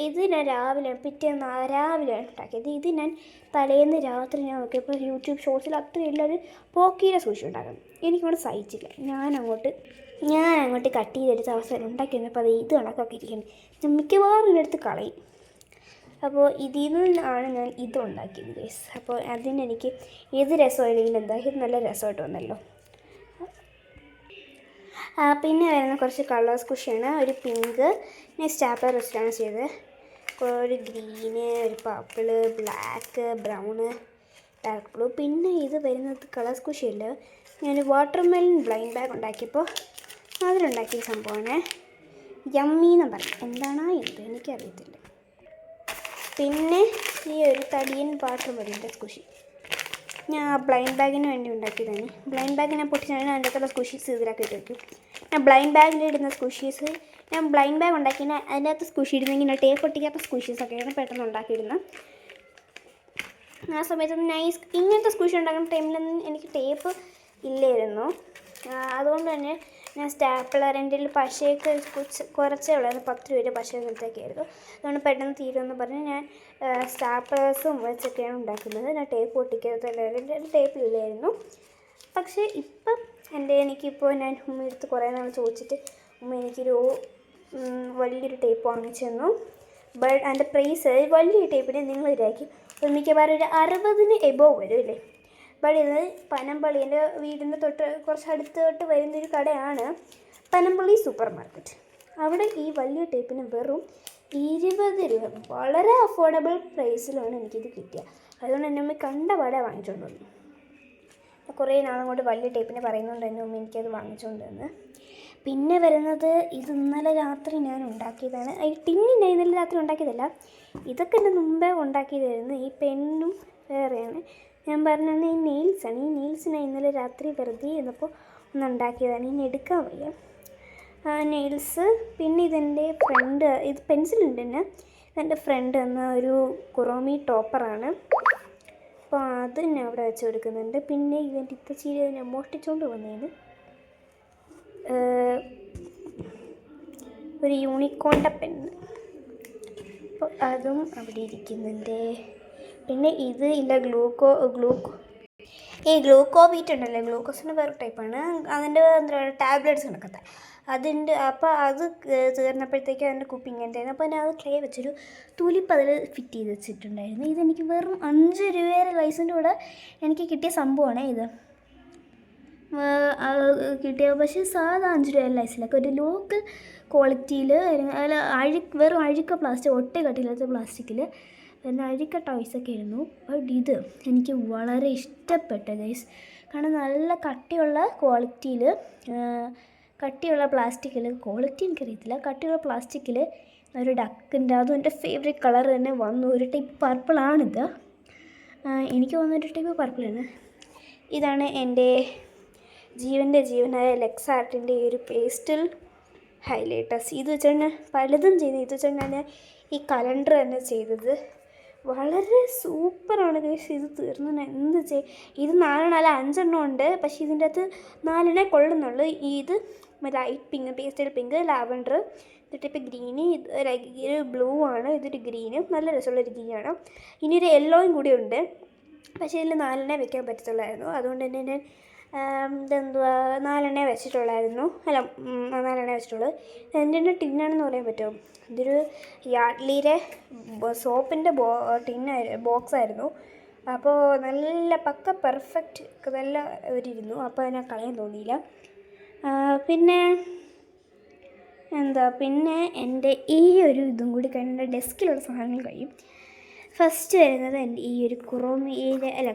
[SPEAKER 1] ഇത് ഞാൻ പിറ്റേന്ന് രാവിലെയാണ് ഉണ്ടാക്കിയത്. ഇത് ഞാൻ തലേന്ന് രാത്രി ഞാൻ നോക്കിയപ്പോൾ യൂട്യൂബ് ഷോർട്സിൽ അത്രയും എല്ലാവരും പോക്കീരെ സൂക്ഷി ഉണ്ടാക്കണം. എനിക്കങ്ങോട്ട് സഹിച്ചില്ല. ഞാൻ അങ്ങോട്ട് കട്ട് ചെയ്തെടുത്ത അവസരം ഉണ്ടാക്കി വന്നപ്പോൾ അത് ഇത് കണക്കൊക്കെ ഇരിക്കണം. ഞാൻ മിക്കവാറും ഇതിനടുത്ത് കളയും. അപ്പോൾ ഇതിൽ നിന്നാണ് ഞാൻ ഇത് ഉണ്ടാക്കിയത് ഗൈസ്. അപ്പോൾ അതിനെനിക്ക് ഏത് രസമായില്ലെങ്കിൽ എന്താ ഇത് നല്ല രസമായിട്ട് വന്നല്ലോ. പിന്നെ വരുന്ന കുറച്ച് കളേഴ്സ് കുഷിയാണ്. ഒരു പിങ്ക്, ഞാൻ സ്റ്റാപ്ലർ വെച്ചിട്ടാണ് ചെയ്തത്. ഒരു ഗ്രീന്, ഒരു purple, black, brown, dark blue. പിന്നെ ഇത് വരുന്നത് കളേഴ്സ് കുഷിയല്ല, ഞാൻ വാട്ടർമെലൺ ബ്ലൈൻഡ് ബാഗ് ഉണ്ടാക്കിയപ്പോൾ അതിലുണ്ടാക്കിയ സംഭവമാണ്. യമ്മി എന്ന് പറയും, എന്താണോ എന്ത് എനിക്കറിയത്തില്ല. പിന്നെ ഈ ഒരു തടിയൻ വാട്ടർമെലൻ്റെ സ്കുഷി ഞാൻ ബ്ലൈൻഡ് ബാഗിന് വേണ്ടി ഉണ്ടാക്കിയതാണ്. ബ്ലൈൻഡ് ബാഗ് ഞാൻ പൊട്ടിച്ചാണ് അതിൻ്റെ അകത്തുള്ള സ്കുഷീസ് ഇതിലാക്കിയിട്ട് വയ്ക്കും. ഞാൻ ബ്ലൈൻഡ് ബാഗിലിടുന്ന സ്കുഷീസ്, ഞാൻ ബ്ലൈൻഡ് ബാഗ് ഉണ്ടാക്കിയാൽ അതിൻ്റെ അകത്ത് സ്കുഷി ഇടുന്നെങ്കിൽ ടേപ്പ് ഒട്ടിക്കാത്ത സ്കുഷീസൊക്കെയാണ് പെട്ടെന്ന് ഉണ്ടാക്കിയിടുന്നത്. ആ സമയത്ത് നൈസ് ഇങ്ങനത്തെ സ്കുഷി ഉണ്ടാക്കുന്ന ടൈമിലൊന്നും എനിക്ക് ടേപ്പ് ഇല്ലായിരുന്നു. അതുകൊണ്ട് തന്നെ ഞാൻ സ്റ്റാപ്ലർ എൻ്റെ പശയൊക്കെ കുറച്ചേ ഉള്ളായിരുന്നു, 10 രൂപ പശ അങ്ങനത്തെയൊക്കെയായിരുന്നു. അതുകൊണ്ട് പെട്ടെന്ന് തീരുമെന്ന് പറഞ്ഞ് ഞാൻ സ്റ്റാപ്ലേഴ്സും വെച്ചൊക്കെയാണ് ഉണ്ടാക്കുന്നത്. ഞാൻ ടേപ്പ് പൊട്ടിക്കാത്തല്ലായിരുന്നു, എൻ്റെ ടേപ്പില്ലായിരുന്നു. പക്ഷേ ഇപ്പം എനിക്കിപ്പോൾ ഞാൻ ഉമ്മയെടുത്ത് കുറേ നാൾ ചോദിച്ചിട്ട് ഉമ്മ എനിക്കൊരു വലിയൊരു ടേപ്പ് വാങ്ങിച്ചു തന്നു. ബട്ട് അതിൻ്റെ പ്രൈസ് വലിയ ടേപ്പിന് നിങ്ങൾ ഇതാക്കി മിക്കവാറും ഒരു 60 എബോവ് വരും അല്ലേ. ബട്ട് ഇത് പനമ്പള്ളി, എൻ്റെ വീടിൻ്റെ കുറച്ച് അടുത്തോട്ട് വരുന്നൊരു കടയാണ് പനമ്പള്ളി സൂപ്പർ മാർക്കറ്റ്. അവിടെ ഈ വലിയ ടേപ്പിന് വെറും 20 രൂപ, വളരെ അഫോർഡബിൾ പ്രൈസിലാണ് എനിക്കിത് കിട്ടിയത്. അതുകൊണ്ട് എൻ്റെ ഉമ്മ കണ്ടപാടെ വാങ്ങിച്ചുകൊണ്ട് വന്നു. കുറേ നാളും കൊണ്ട് വലിയ ടേപ്പിന് പറയുന്നതുകൊണ്ട് തന്നെ ഉമ്മ എനിക്കത് വാങ്ങിച്ചുകൊണ്ട് വന്ന്. പിന്നെ വരുന്നത് ഇത് ഇന്നലെ രാത്രി ഞാൻ ഉണ്ടാക്കിയതാണ്. ഈ ടിന്നിൻ്റെ ഇന്നലെ രാത്രി ഉണ്ടാക്കിയതല്ല, ഇതൊക്കെ എൻ്റെ മുമ്പേ ഉണ്ടാക്കിയതായിരുന്നു. ഈ പെന്നും വേറെയാണ്. ഞാൻ പറഞ്ഞത് ഈ നെയിൽസാണ്. ഈ നെയിൽസ് ഞാൻ ഇന്നലെ രാത്രി വെറുതെ എന്നപ്പോൾ ഒന്ന് ഉണ്ടാക്കിയതാണ്. ഇനി എടുക്കാൻ വയ്യ. നെയിൽസ്. പിന്നെ ഇതെൻ്റെ ഫ്രണ്ട്, ഇത് പെൻസിലുണ്ട് തന്നെ, ഇതെൻ്റെ ഫ്രണ്ട് എന്ന ഒരു കുറോമി ടോപ്പറാണ്. അപ്പോൾ അത് ഞാൻ അവിടെ വെച്ച് കൊടുക്കുന്നുണ്ട്. പിന്നെ ഇവൻ്റെ ഇത്തച്ചീരി ഞാൻ മോഷ്ടിച്ചുകൊണ്ട് വന്നതിന് ഒരു യൂണിക്കോണിൻ്റെ പെന്ന്, അപ്പോൾ അതും അവിടെ ഇരിക്കുന്നുണ്ട്. പിന്നെ ഇത് ഇല്ല ഗ്ലൂക്കോ ബീറ്റ് ഉണ്ടല്ലോ, ഗ്ലൂക്കോസിൻ്റെ വേറെ ടൈപ്പാണ്, അതിൻ്റെ എന്താ ടാബ്ലറ്റ്സ് കണക്കത്തെ അതുണ്ട്. അപ്പോൾ അത് തീർന്നപ്പോഴത്തേക്കും അതിൻ്റെ കുപ്പി ഇങ്ങനത്തെ. അപ്പോൾ ഞാൻ അത് ക്ലേ വെച്ചൊരു തുലിപ്പ് അതിൽ ഫിറ്റ് ചെയ്ത് വെച്ചിട്ടുണ്ടായിരുന്നു. ഇതെനിക്ക് വെറും 5 രൂപയുടെ ലൈസിൻ്റെ കൂടെ എനിക്ക് കിട്ടിയ സംഭവമാണ് ഇത്. കിട്ടിയ പക്ഷേ സാധാ 5 രൂപ ലൈസിലൊക്കെ ഒരു ലോക്കൽ ക്വാളിറ്റിയിൽ, അതിൽ വെറും അഴുക്ക പ്ലാസ്റ്റിക്, ഒട്ടേ കട്ടിയില്ലാത്ത പ്ലാസ്റ്റിക്കിൽ പിന്നെ അഴുക്ക ടോയ്സൊക്കെ ആയിരുന്നു. ബട്ട് ഇത് എനിക്ക് വളരെ ഇഷ്ടപ്പെട്ടു ഗൈസ്. കാരണം നല്ല കട്ടിയുള്ള ക്വാളിറ്റിയിൽ, കട്ടിയുള്ള പ്ലാസ്റ്റിക്കിൽ, ക്വാളിറ്റി എനിക്കറിയത്തില്ല, കട്ടിയുള്ള പ്ലാസ്റ്റിക്കിൽ ഒരു ഡക്കിൻ്റെ, അതും എൻ്റെ ഫേവറേറ്റ് കളർ തന്നെ വന്നു. ഒരു ടൈപ്പ് പർപ്പിളാണിത്, എനിക്ക് തോന്നുന്നൊരു ടൈപ്പ് പർപ്പിളാണ്. ഇതാണ് എൻ്റെ ജീവനായ ലെക്സ് ആർട്ടിൻ്റെ ഈ ഒരു പേസ്റ്റൽ ഹൈലൈറ്റേഴ്സ്. ഇത് വെച്ചാണ് ഞാൻ പലതും ചെയ്തത്. ഇത് വെച്ചാണ് ഞാൻ ഈ കലണ്ടർ തന്നെ ചെയ്തത്. വളരെ സൂപ്പറാണ് ഗൈസ്. ഇത് തീർന്നു ഞാൻ എന്ത് ഇത് 4 5 ഉണ്ട്. പക്ഷേ ഇതിൻ്റെ അകത്ത് 4 കൊള്ളുന്നുള്ളൂ. ഇത് light pink, pastel pink, lavender, ഇതിട്ടിപ്പോൾ ഗ്രീന്, ഇത് ബ്ലൂ ആണ്, ഇതൊരു ഗ്രീനും നല്ല രസമുള്ളൊരു ഗ്രീനാണ്. ഇനി ഒരു യെല്ലോയും കൂടി ഉണ്ട്. പക്ഷേ ഇതിൽ 4 വെക്കാൻ പറ്റത്തുള്ളായിരുന്നു. അതുകൊണ്ട് തന്നെ ഞാൻ ഇതെന്തുവാ 4 വെച്ചിട്ടുള്ളായിരുന്നു. അല്ല 4 വെച്ചിട്ടുള്ളൂ. എൻ്റെ ടിന്നാണെന്ന് പറയാൻ പറ്റുമോ? ഇതൊരു യാഡ്ലിയുടെ സോപ്പിൻ്റെ ബോക്സായിരുന്നു. അപ്പോൾ നല്ല പക്ക പെർഫെക്റ്റ് നല്ല ഒരിരുന്നു. അപ്പോൾ അതിനെ കളയാൻ തോന്നിയില്ല. പിന്നെ എൻ്റെ ഈ ഒരു ഇതും കൂടി കഴിഞ്ഞ ഡെസ്കിലുള്ള സാധനങ്ങൾ കഴിയും. ഫസ്റ്റ് വരുന്നത് എൻ്റെ ഈ ഒരു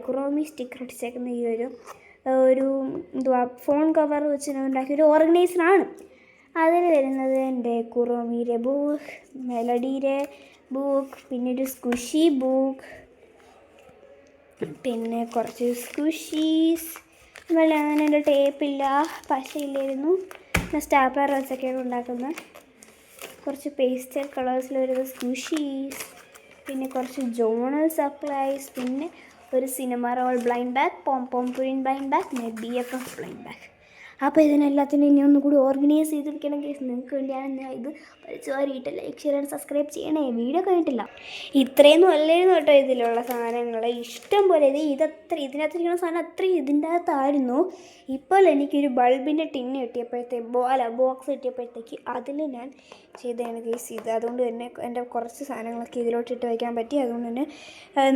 [SPEAKER 1] കുറോമി സ്റ്റിക്കർ അടിച്ചേക്കുന്ന ഈ ഒരു എന്തുവാ ഫോൺ കവർ വെച്ച് ഉണ്ടാക്കിയൊരു ഓർഗനൈസറാണ്. അതിൽ വരുന്നത് എൻ്റെ കുറോമിയുടെ ബുക്ക്, മെലഡിയുടെ ബുക്ക്, പിന്നെ ഒരു സ്കുഷി ബുക്ക്, പിന്നെ കുറച്ച് സ്കുഷീസ്, അതുപോലെ അങ്ങനെ എൻ്റെ ടേപ്പില്ല, പശയില്ലായിരുന്നു, പിന്നെ സ്റ്റാപ്ലർ വെച്ചൊക്കെയാണ് ഉണ്ടാക്കുന്നത്. കുറച്ച് പേസ്റ്റൽ കളേഴ്സിൽ വരുന്ന സ്കുഷീസ്, പിന്നെ കുറച്ച് ജോണൽ സപ്ലൈസ്, പിന്നെ ഒരു സിനിമ റോൾ ബ്ലൈൻഡ് ബാഗ്, പോം പ്രിൻ ബ്ലൈൻഡ് ബാഗ്, പിന്നെ BFF ബ്ലൈൻഡ് ബാഗ്. അപ്പോൾ ഇതിനെല്ലാത്തിനും ഇനി ഒന്നുകൂടി ഓർഗനൈസ് ചെയ്ത് വെക്കണമെങ്കിൽ നിങ്ങൾക്ക് വേണ്ടിയാണ് ഞാൻ ഇത് പരിചയമായിട്ട് ലൈക്ക് ഷെയർ സബ്സ്ക്രൈബ് ചെയ്യണേ. വീഡിയോ കഴിഞ്ഞിട്ടില്ല. ഇത്രയൊന്നും അല്ലായിരുന്നു കേട്ടോ ഇതിലുള്ള സാധനങ്ങൾ, ഇഷ്ടം പോലെ. ഇതിനകത്തിരിക്കുന്ന സാധനം അത്രയും ഇതിൻ്റെ അകത്തായിരുന്നു. ഇപ്പോൾ എനിക്കൊരു ബൾബിൻ്റെ ടിന്ന് ബോക്സ് കിട്ടിയപ്പോഴത്തേക്ക് അതിൽ ഞാൻ ചെയ്തതാണ് കേസ് ഇത്. അതുകൊണ്ട് തന്നെ എൻ്റെ കുറച്ച് സാധനങ്ങളൊക്കെ ഇതിലോട്ടിട്ട് വയ്ക്കാൻ പറ്റി. അതുകൊണ്ട് തന്നെ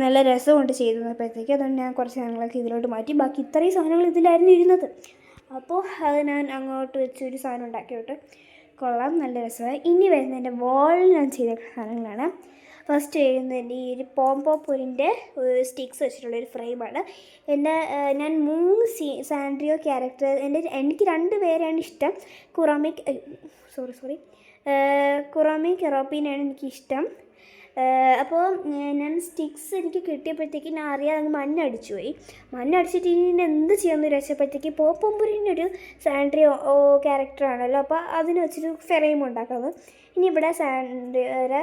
[SPEAKER 1] നല്ല രസമുണ്ട് ചെയ്ത് തന്നപ്പോഴത്തേക്ക്. അതുകൊണ്ട് ഞാൻ കുറച്ച് സാധനങ്ങളൊക്കെ ഇതിലോട്ട് മാറ്റി. ബാക്കി ഇത്രയും സാധനങ്ങൾ ഇതിലായിരുന്നു ഇരുന്നത്. അപ്പോൾ അത് ഞാൻ അങ്ങോട്ട് വെച്ചൊരു സാധനം ഉണ്ടാക്കിയോട്ട് കൊള്ളാം, നല്ല രസമായി. ഇനി വരുന്ന എൻ്റെ വാളിൽ ഞാൻ ചെയ്ത സാധനങ്ങളാണ്. ഫസ്റ്റ് ചെയ്യുന്നത് ഈ ഒരു പോംപോപ്പൂരിൻ്റെ സ്റ്റിക്സ് വെച്ചിട്ടുള്ളൊരു ഫ്രെയിമാണ്. ഞാൻ 3 സാൻഡ്രിയോ ക്യാരക്ടർ, എനിക്ക് 2 പേരാണ് ഇഷ്ടം. കുറോമി കെറോപ്പീനാണ് എനിക്കിഷ്ടം. അപ്പോൾ ഞാൻ സ്റ്റിക്സ് എനിക്ക് കിട്ടിയപ്പോഴത്തേക്ക് ഞാൻ അറിയാതെ മണ്ണടിച്ചു പോയി. മണ്ണടിച്ചിട്ട് ഇനി എന്ത് ചെയ്യാമെന്ന് വെച്ചപ്പോഴത്തേക്ക് പോംപോമ്പൂരിൻ്റെ ഒരു സാൻഡ്രിയോ ക്യാരക്ടറാണല്ലോ, അപ്പോൾ അതിന് വെച്ചൊരു ഫ്രെയിം ഉണ്ടാക്കുന്നത്. ഇനി ഇവിടെ സാൻഡ്രിയോയുടെ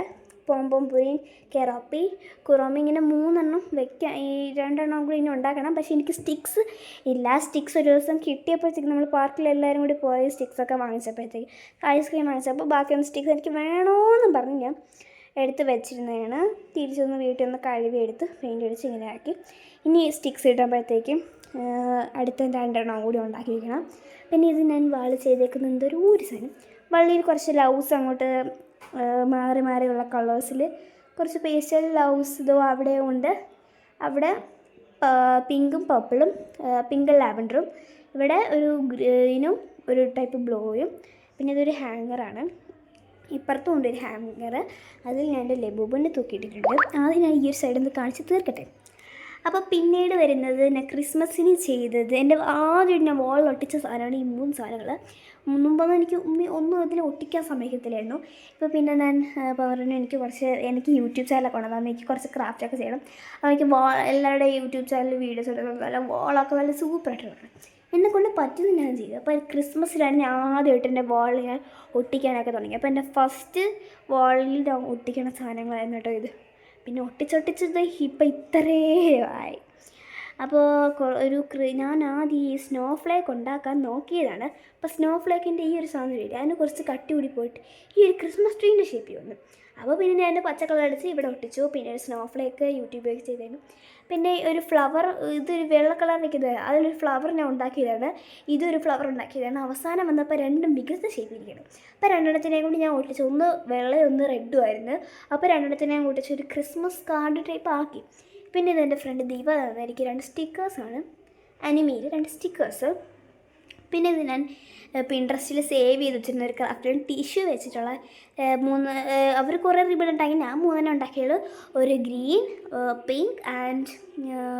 [SPEAKER 1] പോംപോമ്പൂരി, കെറോപ്പി, കുറോമി ഇങ്ങനെ 3 വെക്കാം. ഈ 2 കൂടി ഇനി ഉണ്ടാക്കണം. പക്ഷേ എനിക്ക് സ്റ്റിക്സ് ഇല്ല. സ്റ്റിക്സ് ഒരു ദിവസം കിട്ടിയപ്പോഴത്തേക്ക് നമ്മൾ പാർക്കിൽ എല്ലാവരും കൂടി പോയി സ്റ്റിക്സൊക്കെ വാങ്ങിച്ചപ്പോഴത്തേക്ക് ഐസ്ക്രീം വാങ്ങിച്ചപ്പോൾ ബാക്കിയൊന്ന് സ്റ്റിക്സ് എനിക്ക് വേണമെന്നും പറഞ്ഞ് ഞാൻ എടുത്ത് വെച്ചിരുന്നതാണ്. തിരിച്ചൊന്ന് വീട്ടിൽ നിന്ന് കഴുകി എടുത്ത് പെയിൻ്റ് അടിച്ച് ഇങ്ങനെ ആക്കി. ഇനി സ്റ്റിക്സ് ഇടുമ്പോഴത്തേക്കും അടുത്ത 2 കൂടി ഉണ്ടാക്കി വയ്ക്കണം. പിന്നെ ഇത് ഞാൻ വാള് ചെയ്തേക്കുന്ന എന്തൊരു സാധനം, വള്ളിയിൽ കുറച്ച് ലൗസ് അങ്ങോട്ട് മാറിയുള്ള കളേഴ്സിൽ കുറച്ച് പേസ്റ്റൽ ലൗസ് ഇതോ അവിടെ ഉണ്ട്. അവിടെ പിങ്കും പർപ്പിളും, പിങ്കും ലാവൻഡറും, ഇവിടെ ഒരു ഗ്രീനും ഒരു ടൈപ്പ് ബ്ലൂയും. പിന്നെ ഇതൊരു ഹാങ്ങറാണ്. ഇപ്പുറത്തും ഉണ്ട് ഒരു ഹാങ്ങർ. അതിൽ ഞാൻ എൻ്റെ ലബൂബിനെ തൂക്കിയിട്ടിട്ടുണ്ട്. ആദ്യം ഞാൻ ഈ ഒരു സൈഡിൽ നിന്ന് കാണിച്ച് തീർക്കട്ടെ. അപ്പോൾ പിന്നീട് വരുന്നത് ഞാൻ ക്രിസ്മസിന് ചെയ്തത്, എൻ്റെ ആദ്യം ഞാൻ വാളിൽ ഒട്ടിച്ച സാധനമാണ് ഈ 3 സാധനങ്ങൾ. മുമ്പൊന്നും ഒന്നും ഇതിൽ ഒട്ടിക്കാൻ സമ്മതിക്കത്തില്ലായിരുന്നു. ഇപ്പോൾ പിന്നെ ഞാൻ പറഞ്ഞു എനിക്ക് യൂട്യൂബ് ചാനലൊക്കെ ഉണ്ട്, അതാകുമ്പോൾ എനിക്ക് കുറച്ച് ക്രാഫ്റ്റൊക്കെ ചെയ്യണം. അപ്പോൾ എനിക്ക് എല്ലാവരുടെ യൂട്യൂബ് ചാനലിൽ വീഡിയോസ് എടുക്കണം, നല്ല വാളൊക്കെ നല്ല സൂപ്പറായിട്ട് വേണം. എന്നെക്കൊണ്ട് പറ്റുന്ന ഞാൻ ചെയ്തു. അപ്പോൾ ക്രിസ്മസിലാണ് ഞാൻ ആദ്യമായിട്ട് എൻ്റെ വാളിൽ ഞാൻ ഒട്ടിക്കാനൊക്കെ തുടങ്ങി. അപ്പോൾ എൻ്റെ ഫസ്റ്റ് വാളിൽ ഒട്ടിക്കണ സാധനങ്ങളായിരുന്നു കേട്ടോ ഇത്. പിന്നെ ഒട്ടിച്ചൊട്ടിച്ചത് ഇപ്പം ഇത്രേ ആയി. അപ്പോൾ ഞാൻ ആദ്യം ഈ സ്നോ ഫ്ലേക്ക് ഉണ്ടാക്കാൻ നോക്കിയതാണ്. അപ്പോൾ സ്നോ ഫ്ലേക്കിൻ്റെ ഈ ഒരു സാധനം ഇല്ല, അതിന് കുറച്ച് കട്ടി കൂടി പോയിട്ട് ഈ ഒരു ക്രിസ്മസ് ട്രീൻ്റെ ഷേപ്പിൽ വന്നു. അപ്പോൾ പിന്നെ ഞാൻ എൻ്റെ പച്ച കളർ അടിച്ച് ഇവിടെ ഒട്ടിച്ചു. പിന്നെ ഒരു സ്നോ ഫ്ലേക്ക് യൂട്യൂബ് വെച്ച് ചെയ്തേനും. പിന്നെ ഒരു ഫ്ലവർ, ഇതൊരു വെള്ള കളർ നിൽക്കുന്നത്, അതിലൊരു ഫ്ലവർ ഞാൻ ഉണ്ടാക്കിയതാണ്. ഇതൊരു ഫ്ലവർ ഉണ്ടാക്കിയതാണ്. അവസാനം വന്നപ്പോൾ രണ്ടും മികച്ച ഷേപ്പിരിക്കണം. അപ്പോൾ രണ്ടെണ്ണത്തിനെയും കൂടി ഞാൻ ഒട്ടിച്ചു. ഒന്ന് വെള്ളയും ഒന്ന് റെഡും ആയിരുന്നു. അപ്പോൾ രണ്ടെണ്ണത്തിനെയും ഒട്ടിച്ച് ഒരു ക്രിസ്മസ് കാർഡ് ടൈപ്പ് ആക്കി. പിന്നെ ഇതെൻ്റെ ഫ്രണ്ട് ദീപ തന്ന എനിക്ക് 2 സ്റ്റിക്കേഴ്സാണ്, അനിമയിൽ 2 സ്റ്റിക്കേഴ്സ്. പിന്നെ ഇത് ഞാൻ പിൻട്രസ്റ്റിൽ സേവ് ചെയ്ത് വെച്ചിരുന്ന ഒരു ക്രാഫ്റ്റ് ടിഷ്യൂ വെച്ചിട്ടുള്ള 3 അവർ കുറേ റിബൺ ഉണ്ടാക്കി, ഞാൻ 3 ഉണ്ടാക്കിയത്. ഒരു ഗ്രീൻ, പിങ്ക് ആൻഡ്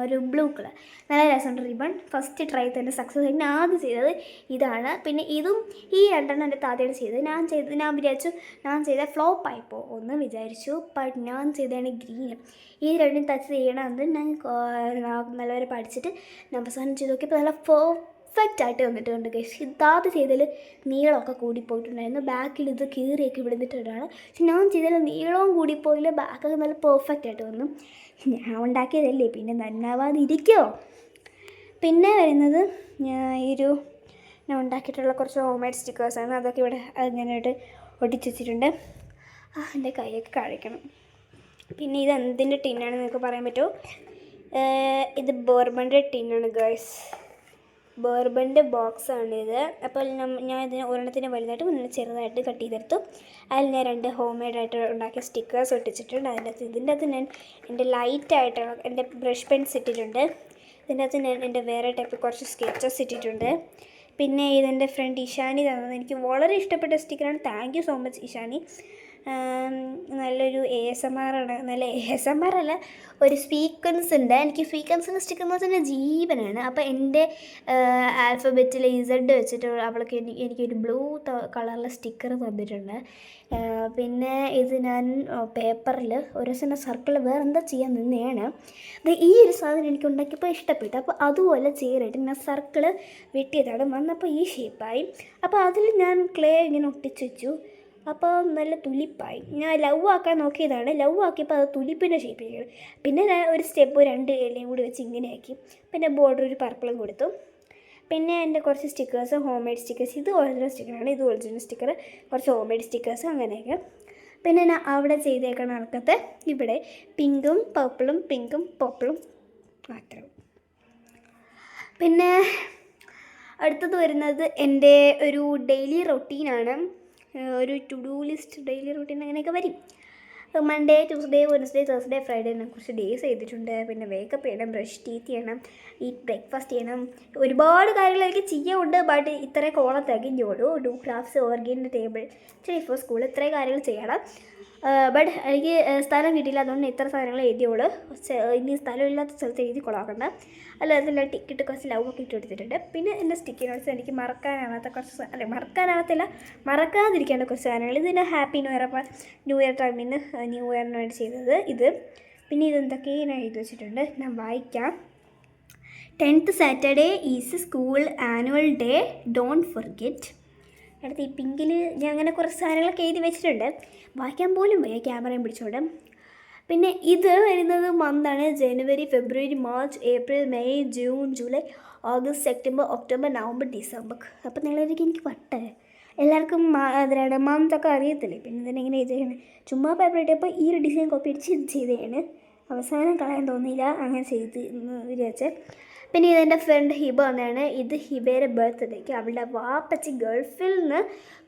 [SPEAKER 1] ഒരു ബ്ലൂ കളർ. നല്ല രസമുണ്ട് റിബൺ. ഫസ്റ്റ് ട്രൈ തന്നെ സക്സസ് ആയി. ഞാൻ ആദ്യം ചെയ്തത് ഇതാണ്. പിന്നെ ഇതും ഈ 2 എൻ്റെ താത്തയുടെ ചെയ്തത്. ഞാൻ വിചാരിച്ചു ഞാൻ ചെയ്ത ഫ്ലോപ്പ് ആയിപ്പോൾ ഒന്ന് വിചാരിച്ചു. ബട്ട് ഞാൻ ചെയ്തതാണ് ഗ്രീൻ. ഈ 2 ടച്ച് ചെയ്യണമെന്ന് ഞാൻ നല്ലവരെ പഠിച്ചിട്ട് ഞാൻ അവസാനം ചെയ്ത് നോക്കിയപ്പോൾ നല്ല പെർഫെക്റ്റായിട്ട് വന്നിട്ടുണ്ട് ഗൈസ്. ഇതാദ്യം ചെയ്തതിൽ നീളമൊക്കെ കൂടിപ്പോയിട്ടുണ്ടായിരുന്നു. ബാക്കിൽ ഇത് കീറിയൊക്കെ വിടുന്നിട്ടുണ്ടാണ്. പക്ഷെ ഞാൻ ചെയ്തതിൽ നീളവും കൂടിപ്പോയില്ല, ബാക്കൊക്കെ നല്ല പെർഫെക്റ്റായിട്ട് വന്നു. ഞാൻ ഉണ്ടാക്കിയതല്ലേ, പിന്നെ നന്നാവാതിരിക്കുമോ. പിന്നെ വരുന്നത് ഞാൻ ഉണ്ടാക്കിയിട്ടുള്ള കുറച്ച് ഹോം മെയ്ഡ് സ്റ്റിക്കേഴ്സാണ്. അതൊക്കെ ഇവിടെ അങ്ങനെയായിട്ട് ഒട്ടിച്ച് വെച്ചിട്ടുണ്ട്. എൻ്റെ കൈയൊക്കെ കഴിക്കണം. പിന്നെ ഇത് എന്തിൻ്റെ ടിന്നാണെന്ന് നിങ്ങൾക്ക് പറയാൻ പറ്റുമോ? ഇത് ബോർബൻ്റെ ടിന്നാണ് ഗൈസ്. ബോർബൻ്റെ ബോക്സാണിത്. അപ്പോൾ ഞാൻ ഇതിന് ഒരെണ്ണത്തിന് വലുതായിട്ട് മുന്നിൽ ചെറുതായിട്ട് കട്ട് ചെയ്തെടുത്തു. അതിൽ ഞാൻ 2 ഹോം മെയ്ഡായിട്ട് ഉണ്ടാക്കിയ സ്റ്റിക്കേഴ്സ് ഒട്ടിച്ചിട്ടുണ്ട്. ഇതിൻ്റെ അകത്ത് ഞാൻ എൻ്റെ ലൈറ്റായിട്ടുള്ള എൻ്റെ ബ്രഷ് പെൻസ് ഇട്ടിട്ടുണ്ട്. ഇതിൻ്റെ അകത്ത് ഞാൻ എൻ്റെ വേറെ ടൈപ്പ് കുറച്ച് സ്കെച്ചസ് ഇട്ടിട്ടുണ്ട്. പിന്നെ ഇതെൻ്റെ ഫ്രണ്ട് ഇഷാനി തന്നത് എനിക്ക് വളരെ ഇഷ്ടപ്പെട്ട സ്റ്റിക്കറാണ്. Thank you so much Ishani. നല്ലൊരു ASMR ആണ്. നല്ല ASMR അല്ല, ഒരു സ്വീക്വൻസ് ഉണ്ട്. എനിക്ക് സ്വീക്വൻസിൻ്റെ സ്റ്റിക്കർ എന്ന് വെച്ചാൽ ജീവനാണ്. അപ്പോൾ എൻ്റെ ആൽഫബറ്റിൽ Z വെച്ചിട്ട് അവൾക്ക് എനിക്കൊരു ബ്ലൂ കളറിലെ സ്റ്റിക്കർ തന്നിട്ടുണ്ട്. പിന്നെ ഇത് ഞാൻ പേപ്പറിൽ ഒരു ദിവസം സർക്കിൾ വേറെ എന്താ ചെയ്യാൻ നിന്നെയാണ്. ഈ ഒരു സാധനം എനിക്ക് ഉണ്ടാക്കിയപ്പോൾ ഇഷ്ടപ്പെട്ടു. അപ്പോൾ അതുപോലെ ചെയ്യാനായിട്ട് ഞാൻ സർക്കിൾ വെട്ടിയതാണ്. വന്നപ്പോൾ ഈ ഷേപ്പായി. അപ്പോൾ അതിൽ ഞാൻ ക്ലേ ഇങ്ങനെ ഒട്ടിച്ച് വെച്ചു. അപ്പോൾ നല്ല തുലിപ്പായി. ഞാൻ ലവ് ആക്കാൻ നോക്കിയതാണ്. ലവ് ആക്കിയപ്പോൾ അത് തുലിപ്പിൻ്റെ ഷേപ്പിലാണ്. പിന്നെ ഞാൻ ഒരു സ്റ്റെപ്പ് 2 ഇലയും കൂടി വെച്ച് ഇങ്ങനെയാക്കി. പിന്നെ ബോർഡർ ഒരു പർപ്പിളും കൊടുത്തു. പിന്നെ എൻ്റെ കുറച്ച് സ്റ്റിക്കേഴ്സ്, ഹോം മെയ്ഡ് സ്റ്റിക്കേഴ്സ്. ഇത് ഒറിജിനൽ സ്റ്റിക്കറാണ്, ഇത് ഒറിജിനൽ സ്റ്റിക്കർ. കുറച്ച് ഹോം മെയ്ഡ് സ്റ്റിക്കേഴ്സ് അങ്ങനെയൊക്കെ. പിന്നെ ഞാൻ അവിടെ ചെയ്തേക്കണ കണക്കത്തെ ഇവിടെ പിങ്കും പർപ്പിളും പിങ്കും പർപ്പിളും മാത്രം. പിന്നെ അടുത്തത് വരുന്നത് എൻ്റെ ഒരു ഡെയിലി റൊട്ടീനാണ്. ഒരു to do list daily routine അങ്ങനെയൊക്കെ വരും. Monday, Tuesday, Wednesday, Thursday, Friday എന്നെ കുറച്ച് ഡേയ്സ് ചെയ്തിട്ടുണ്ട്. പിന്നെ വേക്കപ്പ് ചെയ്യണം, ബ്രഷ് ടീത്ത് ചെയ്യണം, ബ്രേക്ക്ഫാസ്റ്റ് ചെയ്യണം. ഒരുപാട് കാര്യങ്ങൾ എനിക്ക് ചെയ്യാനുണ്ട്. ബട്ട് ഇത്രയും കോളത്താക്കി ഡു ക്രാഫ്റ്റ്സ്, ഓർഗിൻ്റെ ടേബിൾ, ഫോർ സ്കൂൾ, ഇത്രയും കാര്യങ്ങൾ ചെയ്യണം. ബട്ട് എനിക്ക് സ്ഥലം കിട്ടിയില്ല, അതുകൊണ്ട് ഇത്ര സാധനങ്ങൾ എഴുതിയോളൂ. ഇനി സ്ഥലമില്ലാത്ത സ്ഥലത്ത് എഴുതി കൊള്ളാക്കണ്ട. അല്ലാതെ ടിക്കറ്റ് കുറച്ച് ലവൊക്കെ ഇട്ട് കൊടുത്തിട്ടുണ്ട്. പിന്നെ എൻ്റെ സ്റ്റിക്കി നോട്ട്സ് എനിക്ക് മറക്കാനാവാത്ത കുറച്ച് മറക്കാതിരിക്കേണ്ട കുറച്ച് സാധനങ്ങൾ. ഇതിൻ്റെ ഹാപ്പി ന്യൂ ഇയർ, അപ്പോൾ ന്യൂ ഇയർ ടൈമിന് ന്യൂ ഇയറിന് വേണ്ടി ചെയ്തത് ഇത്. പിന്നെ ഇതെന്തൊക്കെ ഞാൻ എഴുതി വെച്ചിട്ടുണ്ട്, ഞാൻ വായിക്കാം. 10th Saturday is school annual day, don't forget. അടുത്ത് ഈ പിങ്കിൽ ഞാൻ അങ്ങനെ കുറച്ച് സാധനങ്ങളൊക്കെ എഴുതി വെച്ചിട്ടുണ്ട്. വായിക്കാൻ പോലും വയ്യ ക്യാമറയും പിടിച്ചോണ്ട്. പിന്നെ ഇത് വരുന്നത് മന്താണ്. ജനുവരി, ഫെബ്രുവരി, March, April, May, June, July, August, September, October, November, December. അപ്പോൾ നിങ്ങളൊക്കെ എനിക്ക് എല്ലാവർക്കും അതിലാണ് മന്തൊക്കെ അറിയത്തില്ലേ. പിന്നെ ഇതിനെ ഇങ്ങനെ ചെയ്യണം. ചുമ്മാ പേപ്പർ ഇട്ടപ്പോൾ ഈ ഒരു ഡിസൈൻ കോപ്പി അടിച്ച് ഇത് ചെയ്തതാണ്. അവസാനം കളയാൻ തോന്നിയില്ല, അങ്ങനെ ചെയ്ത് വിചാരിച്ച്. പിന്നെ ഇതെൻ്റെ ഫ്രണ്ട് ഹിബ വന്നതാണ്. ഇത് ഹിബയുടെ ബർത്ത്ഡേക്ക് അവളുടെ വാപ്പച്ചി ഗൾഫിൽ നിന്ന്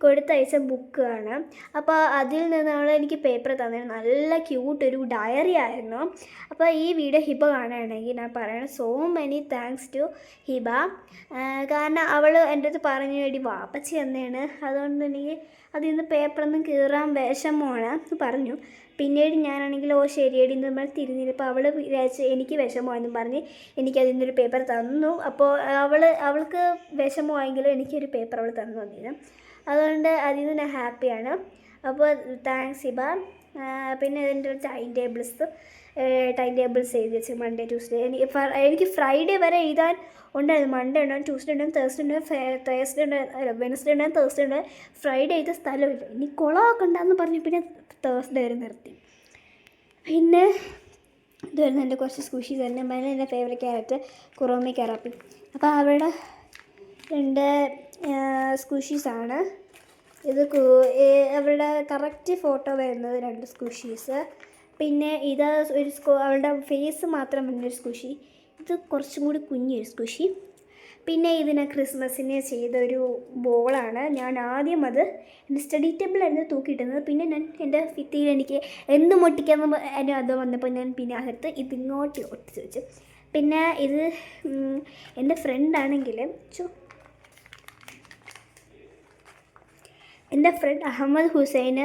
[SPEAKER 1] കൊടുത്തയച്ച ബുക്കാണ്. അപ്പോൾ അതിൽ നിന്നാണ് എനിക്ക് പേപ്പർ തന്നത്. നല്ല ക്യൂട്ടൊരു ഡയറി ആയിരുന്നു. അപ്പോൾ ഈ വീഡിയോ ഹിബ കാണുകയാണെങ്കിൽ ഞാൻ പറയണം so many thanks to Hiba. കാരണം അവൾ എൻ്റെ അടുത്ത് പറഞ്ഞു വേണ്ടി വാപ്പച്ചി തന്നെയാണ്, അതുകൊണ്ട് എനിക്ക് അതിൽ നിന്ന് പേപ്പറൊന്നും കീറാൻ വിഷമമാണ് പറഞ്ഞു. പിന്നീട് ഞാനാണെങ്കിൽ ശരിയടി എന്ന് നമ്മൾ തിരിഞ്ഞിപ്പോൾ അവൾ വിചാരിച്ച് എനിക്ക് വിഷമമായെന്നും പറഞ്ഞ് എനിക്കതിൽ നിന്നൊരു പേപ്പർ തന്നു. അപ്പോൾ അവൾക്ക് വിഷമമായെങ്കിലും എനിക്കൊരു പേപ്പർ അവൾ തന്നു തന്നിരുന്നു. അതുകൊണ്ട് അതിൽ നിന്ന് ഞാൻ ഹാപ്പിയാണ്. അപ്പോൾ താങ്ക്സ് ഹിബ. പിന്നെ ഇതിൻ്റെ ടൈം ടേബിൾസ് ടൈം ടേബിൾസ് എഴുതി വെച്ച് മൺഡേ ട്യൂസ്ഡേ. എനിക്ക് ഫ്രൈഡേ വരെ എഴുതാൻ ഉണ്ടായിരുന്നു. മൺഡേ ഉണ്ടാകും, ട്യൂസ്ഡേ ഉണ്ടാകും, തേഴ്സ്ഡേ ഉണ്ടാകും, തേഴ്സ്ഡേ ഉണ്ടാകും, വെനസ്ഡേ ഉണ്ടാകും, തേഴ്സ്ഡേ ഉണ്ടാകും. ഫ്രൈഡേ എഴുത സ്ഥലമില്ല. ഇനി കുളമാക്കണ്ടെന്ന് പറഞ്ഞ് പിന്നെ തേഴ്സ്ഡേ വരെ നിർത്തി. പിന്നെ ഇത് വരുന്നത് എൻ്റെ കുറച്ച് സ്കൂഷീസ് തന്നെ. എൻ്റെ ഫേവറേറ്റ് ക്യാരക്ടർ കുറോമി കറാപ്പി. അപ്പോൾ അവിടെ 2 സ്കൂഷീസാണ്. ഇത് അവരുടെ കറക്റ്റ് ഫോട്ടോ വരുന്നത് 2 സ്കൂഷീസ്. പിന്നെ ഇത് ഒരു അവളുടെ ഫേസ് മാത്രം വരുന്നൊരു സ്കൂഷി. ഇത് കുറച്ചും കൂടി കുഞ്ഞൊരു സ്കൂഷി. പിന്നെ ഇതിനെ ക്രിസ്മസിന് ചെയ്തൊരു ബോളാണ്. ഞാൻ ആദ്യം അത് എൻ്റെ സ്റ്റഡി ടേബിളായിരുന്നു തൂക്കിയിട്ടുന്നത്. പിന്നെ ഞാൻ എൻ്റെ ഭിത്തിയിൽ എനിക്ക് എന്തും ഒട്ടിക്കാമെന്ന് എൻ്റെ അത് വന്നപ്പോൾ ഞാൻ പിന്നെ അകത്ത് ഇതിങ്ങോട്ട് ഒട്ടിച്ച് വെച്ചു. പിന്നെ ഇത് എൻ്റെ ഫ്രണ്ടാണെങ്കിൽ എൻ്റെ ഫ്രണ്ട് അഹമ്മദ് ഹുസൈന്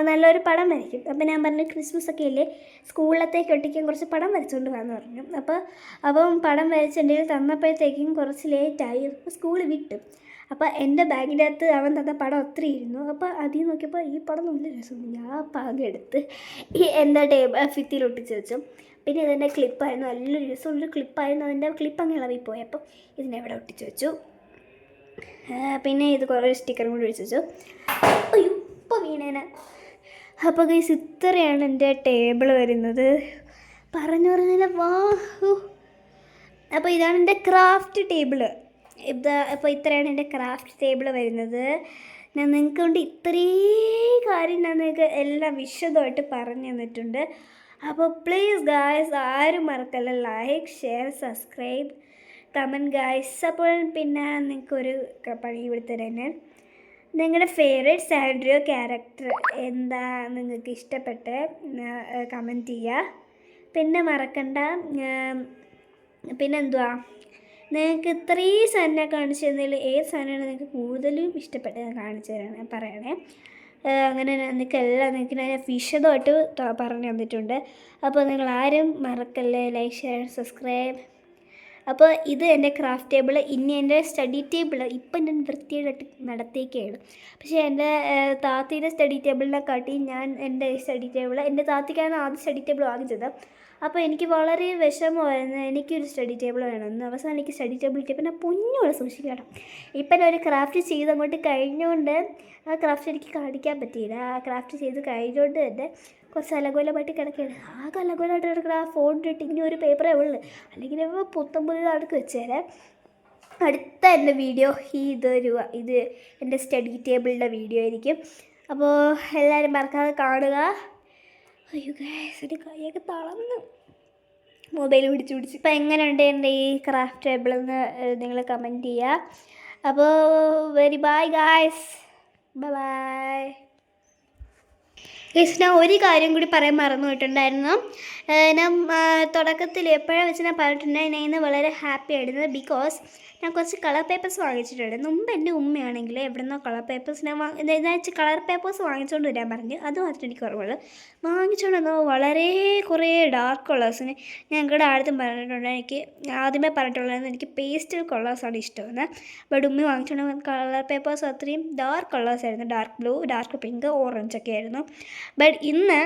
[SPEAKER 1] നല്ലൊരു പടം വരയ്ക്കും. അപ്പോൾ ഞാൻ പറഞ്ഞു ക്രിസ്മസ് ഒക്കെ അല്ലേ, സ്കൂളിലത്തേക്ക് ഒട്ടിക്കാൻ കുറച്ച് പടം വരച്ചുകൊണ്ട് വന്ന് പറഞ്ഞു. അപ്പം പടം വരച്ച് എൻ്റെ കയ്യിൽ തന്നപ്പോഴത്തേക്കും കുറച്ച് ലേറ്റായി. അപ്പോൾ സ്കൂളിൽ വിട്ടു. അപ്പോൾ എൻ്റെ ബാഗിൻ്റെ അകത്ത് അവൻ തന്ന പടം ഒത്തിരി ഇരുന്നു. അപ്പോൾ അതിൽ നോക്കിയപ്പോൾ ഈ പടം നല്ല രസമുണ്ട്. ഞാൻ പാകെടുത്ത് എൻ്റെ ഭിത്തിയിൽ ഒട്ടിച്ച് വെച്ചു. പിന്നെ ഇതെൻ്റെ ക്ലിപ്പായിരുന്നു, നല്ലൊരു രസമുള്ളൊരു ക്ലിപ്പായിരുന്നു. അതിൻ്റെ ക്ലിപ്പ് അങ്ങ് ഇളവിപ്പോയി. അപ്പം ഇതിനെവിടെ ഒട്ടിച്ച് വെച്ചു. പിന്നെ ഇത് കുറേ സ്റ്റിക്കറും കൂടി ഒഴിച്ചു വെച്ചു. അയ്യോ ഇപ്പോൾ വീണേനെ. അപ്പോൾ ഗൈസ് ഇത്രയാണ് എൻ്റെ ടേബിൾ വരുന്നത്. പറഞ്ഞില്ല വാ. അപ്പോൾ ഇതാണ് എൻ്റെ ക്രാഫ്റ്റ് ടേബിള്. അപ്പോൾ ഇത്രയാണ് എൻ്റെ ക്രാഫ്റ്റ് ടേബിൾ വരുന്നത്. ഞാൻ നിങ്ങൾക്ക് കൊണ്ട് ഇത്രയും കാര്യം ഞാൻ നിങ്ങൾക്ക് എല്ലാം വിശദമായിട്ട് പറഞ്ഞു തന്നിട്ടുണ്ട്. അപ്പോൾ പ്ലീസ് ഗായ്സ് ആരും മറക്കല്ല, like, share, subscribe, comment guys. അപ്പോൾ പിന്നെ നിങ്ങൾക്കൊരു പണി ഇവിടുത്തെ തന്നെ നിങ്ങളുടെ ഫേവറേറ്റ് സാൻഡ്രിയോ ക്യാരക്ടർ എന്താ നിങ്ങൾക്ക് ഇഷ്ടപ്പെട്ട് കമൻറ്റ് ചെയ്യുക. പിന്നെ മറക്കണ്ട. പിന്നെന്തുവാ, നിങ്ങൾക്ക് ഇത്രയും സാധനം കാണിച്ചു തന്നതിൽ ഏത് സാധനമാണ് നിങ്ങൾക്ക് കൂടുതലും ഇഷ്ടപ്പെട്ടത് കാണിച്ചു തരാൻ പറയണേ. അങ്ങനെ നിങ്ങൾക്ക് എല്ലാം നിങ്ങൾക്ക് ഞാൻ വിശദമായിട്ട് പറഞ്ഞു തന്നിട്ടുണ്ട്. അപ്പോൾ നിങ്ങൾ ആരും മറക്കല്ലേ, ലൈക്ക്, ഷെയർ, സബ്സ്ക്രൈബ്. അപ്പോൾ ഇത് എൻ്റെ ക്രാഫ്റ്റ് ടേബിൾ. ഇനി എൻ്റെ സ്റ്റഡി ടേബിൾ ഇപ്പം ഞാൻ വൃത്തിയായിട്ട് നടത്തിയൊക്കെയാണ്. പക്ഷേ എൻ്റെ താത്തയുടെ സ്റ്റഡി ടേബിളിനെ കാട്ടി ഞാൻ എൻ്റെ സ്റ്റഡി ടേബിൾ എൻ്റെ താത്തയ്ക്കാണ് ആദ്യം സ്റ്റഡി ടേബിൾ വാങ്ങിച്ചത്. അപ്പോൾ എനിക്ക് വളരെ വിഷമമായിരുന്നു, എനിക്കൊരു സ്റ്റഡി ടേബിൾ വേണമെന്ന്. അവസാനം എനിക്ക് സ്റ്റഡി ടേബിൾ കിട്ടിയപ്പോൾ ഞാൻ പൊന്നോടെ സൂക്ഷിക്കണം. ഇപ്പം ഞാൻ ഒരു ക്രാഫ്റ്റ് ചെയ്ത് അങ്ങോട്ട് കഴിഞ്ഞുകൊണ്ട് ആ ക്രാഫ്റ്റ് എനിക്ക് കാണിക്കാൻ പറ്റിയില്ല. ആ ക്രാഫ്റ്റ് ചെയ്ത് കഴിഞ്ഞുകൊണ്ട് തന്നെ കുറച്ച് അലങ്കോലമായിട്ട് കിടക്കുകയാണ്. ആകെ അലങ്കോലമായിട്ട് കിടക്കുക. ആ ഫോണിലിട്ട് ഇനി ഒരു പേപ്പറേ ഉള്ളു, അല്ലെങ്കിൽ പുത്തം പുതിയതാൾക്ക് വെച്ചേരെ. അടുത്ത എൻ്റെ വീഡിയോ ഇത് എൻ്റെ സ്റ്റഡി ടേബിളിൻ്റെ വീഡിയോ ആയിരിക്കും. അപ്പോൾ എല്ലാവരും മറക്കാതെ കാണുക. അയ്യോ ഗൈസ്, എൻ്റെ കൈയൊക്കെ തളർന്നു മൊബൈൽ പിടിച്ച്. ഇപ്പോൾ എങ്ങനെയുണ്ട് എൻ്റെ ഈ ക്രാഫ്റ്റ് ടേബിളെന്ന് നിങ്ങൾ കമൻറ്റ് ചെയ്യുക. അപ്പോൾ very bye guys, bye. Guys, ഞാൻ ഒരു കാര്യം കൂടി പറയാൻ മറന്നു പോയിട്ടുണ്ടായിരുന്നു. ഞാൻ തുടക്കത്തിൽ എപ്പോഴാണ് വെച്ച് ഞാൻ പറഞ്ഞിട്ടുണ്ടായി, ഞാൻ ഇന്ന് വളരെ ഹാപ്പി ആയിരുന്നു. ബിക്കോസ് ഞാൻ കുറച്ച് കളർ പേപ്പേഴ്സ് വാങ്ങിച്ചിട്ടുണ്ട്. മുമ്പ് എൻ്റെ ഉമ്മയാണെങ്കിൽ എവിടെന്നോ കളർ പേപ്പേഴ്സ് കളർ പേപ്പേഴ്സ് വാങ്ങിച്ചുകൊണ്ട് വരാൻ പറഞ്ഞു. അത് മാത്രമേ എനിക്ക് ഓർമ്മയുള്ളൂ. വാങ്ങിച്ചുകൊണ്ട് വന്നപ്പോൾ വളരെ കുറേ ഡാർക്ക് കളേഴ്സിന് ഞങ്ങളുടെ ആദ്യം പറഞ്ഞിട്ടുണ്ട്. എനിക്ക് ആദ്യമേ പറഞ്ഞിട്ടുള്ളതെന്ന് എനിക്ക് പേസ്റ്റൽ കളേഴ്സാണ് ഇഷ്ടമെന്ന്. ബട്ട് ഉമ്മ വാങ്ങിച്ചുകൊണ്ട് കളർ പേപ്പേഴ്സ് അത്രയും ഡാർക്ക് കളേഴ്സായിരുന്നു. Dark blue, dark pink, orange ഒക്കെ ആയിരുന്നു. ബട്ട് ഇന്ന്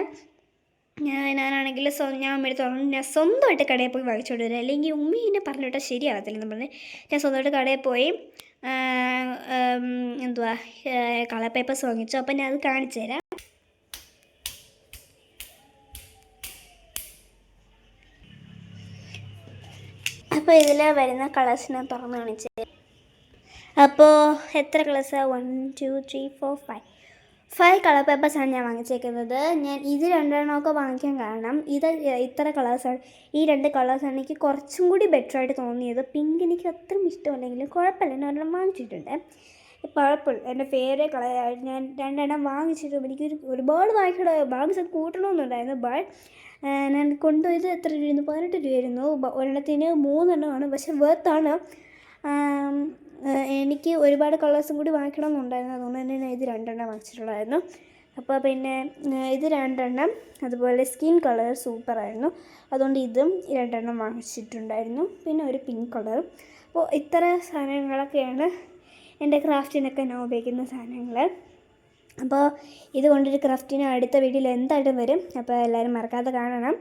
[SPEAKER 1] ഞാനാണെങ്കിൽ ഞാൻ അമ്മയുടെ തുറന്ന് ഞാൻ സ്വന്തമായിട്ട് കടയിൽ പോയി വാങ്ങിച്ചുകൊണ്ട് വരാം. അല്ലെങ്കിൽ ഉമ്മി എന്നെ പറഞ്ഞു വിട്ടാൽ ശരിയാകത്തില്ലെന്ന് പറഞ്ഞ് ഞാൻ സ്വന്തമായിട്ട് കടയിൽ പോയി കളർ പേപ്പേഴ്സ് വാങ്ങിച്ചു. അപ്പം ഞാൻ അത് കാണിച്ചു തരാം. അപ്പോൾ ഇതിൽ വരുന്ന കളേഴ്സ് ഞാൻ തുറന്ന് കാണിച്ചു തരാം. അപ്പോൾ എത്ര കളേഴ്സാണ്? 1 2 3 4 5 കളർ പേപ്പേഴ്സാണ് ഞാൻ വാങ്ങിച്ചേക്കുന്നത്. ഞാൻ ഇത് 2 വാങ്ങിക്കാൻ കാരണം ഇത്ര കളേഴ്സാണ്. ഈ 2 കളേഴ്സാണ് എനിക്ക് കുറച്ചും കൂടി ബെറ്ററായിട്ട് തോന്നിയത്. പിങ്ക് എനിക്ക് അത്രയും ഇഷ്ടമല്ലെങ്കിലും കുഴപ്പമില്ല, ഞാൻ 1 വാങ്ങിച്ചിട്ടുണ്ട്. പർപ്പിൾ എൻ്റെ ഫേവറേറ്റ് കളറായിട്ട് ഞാൻ 2 വാങ്ങിച്ചിട്ടുണ്ട്. എനിക്ക് ഒരുപാട് വാങ്ങിച്ചത് കൂട്ടണമെന്നുണ്ടായിരുന്നു. ബട്ട് ഞാൻ കൊണ്ടുപോയത് എത്ര രൂപയായിരുന്നു? 18 രൂപയായിരുന്നു. ഒരെണ്ണത്തിന് 3 പക്ഷെ വേർത്താണ്. എനിക്ക് ഒരുപാട് കളേഴ്സും കൂടി വാങ്ങിക്കണമെന്നുണ്ടായിരുന്നു. അതുകൊണ്ട് തന്നെ ഞാൻ ഇത് 2 വാങ്ങിച്ചിട്ടുള്ളായിരുന്നു. അപ്പോൾ പിന്നെ ഇത് 2, അതുപോലെ സ്കിൻ കളർ സൂപ്പറായിരുന്നു. അതുകൊണ്ട് ഇതും 2 വാങ്ങിച്ചിട്ടുണ്ടായിരുന്നു. പിന്നെ ഒരു പിങ്ക് കളറും. അപ്പോൾ ഇത്ര സാധനങ്ങളൊക്കെയാണ് എൻ്റെ ക്രാഫ്റ്റിനൊക്കെ ഞാൻ ഉപയോഗിക്കുന്ന സാധനങ്ങൾ. അപ്പോൾ ഇതുകൊണ്ടൊരു ക്രാഫ്റ്റിന് അടുത്ത വീഡിയോയിൽ എന്തായിട്ടും വരും. അപ്പോൾ എല്ലാവരും മറക്കാതെ കാണണം.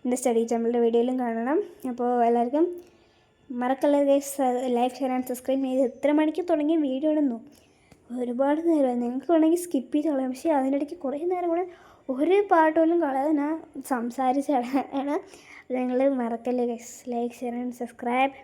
[SPEAKER 1] എൻ്റെ സ്റ്റഡി ചാനലിൻ്റെ വീഡിയോയിലും കാണണം. അപ്പോൾ എല്ലാവർക്കും മറക്കല്ല guys, like share and subscribe ചെയ്ത്. എത്ര മണിക്ക് തുടങ്ങിയ വീഡിയോ ആണെന്നോ, ഒരുപാട് നേരമായി. നിങ്ങൾക്ക് വേണമെങ്കിൽ സ്കിപ്പ് ചെയ്ത് കളയാം, പക്ഷേ അതിനിടയ്ക്ക് കുറേ നേരം കൂടെ ഒരു പാട്ട് പോലും കളയാതെ ഞാൻ സംസാരിച്ചാണ്. നിങ്ങൾ മറക്കല്ലേ guys, like share and subscribe.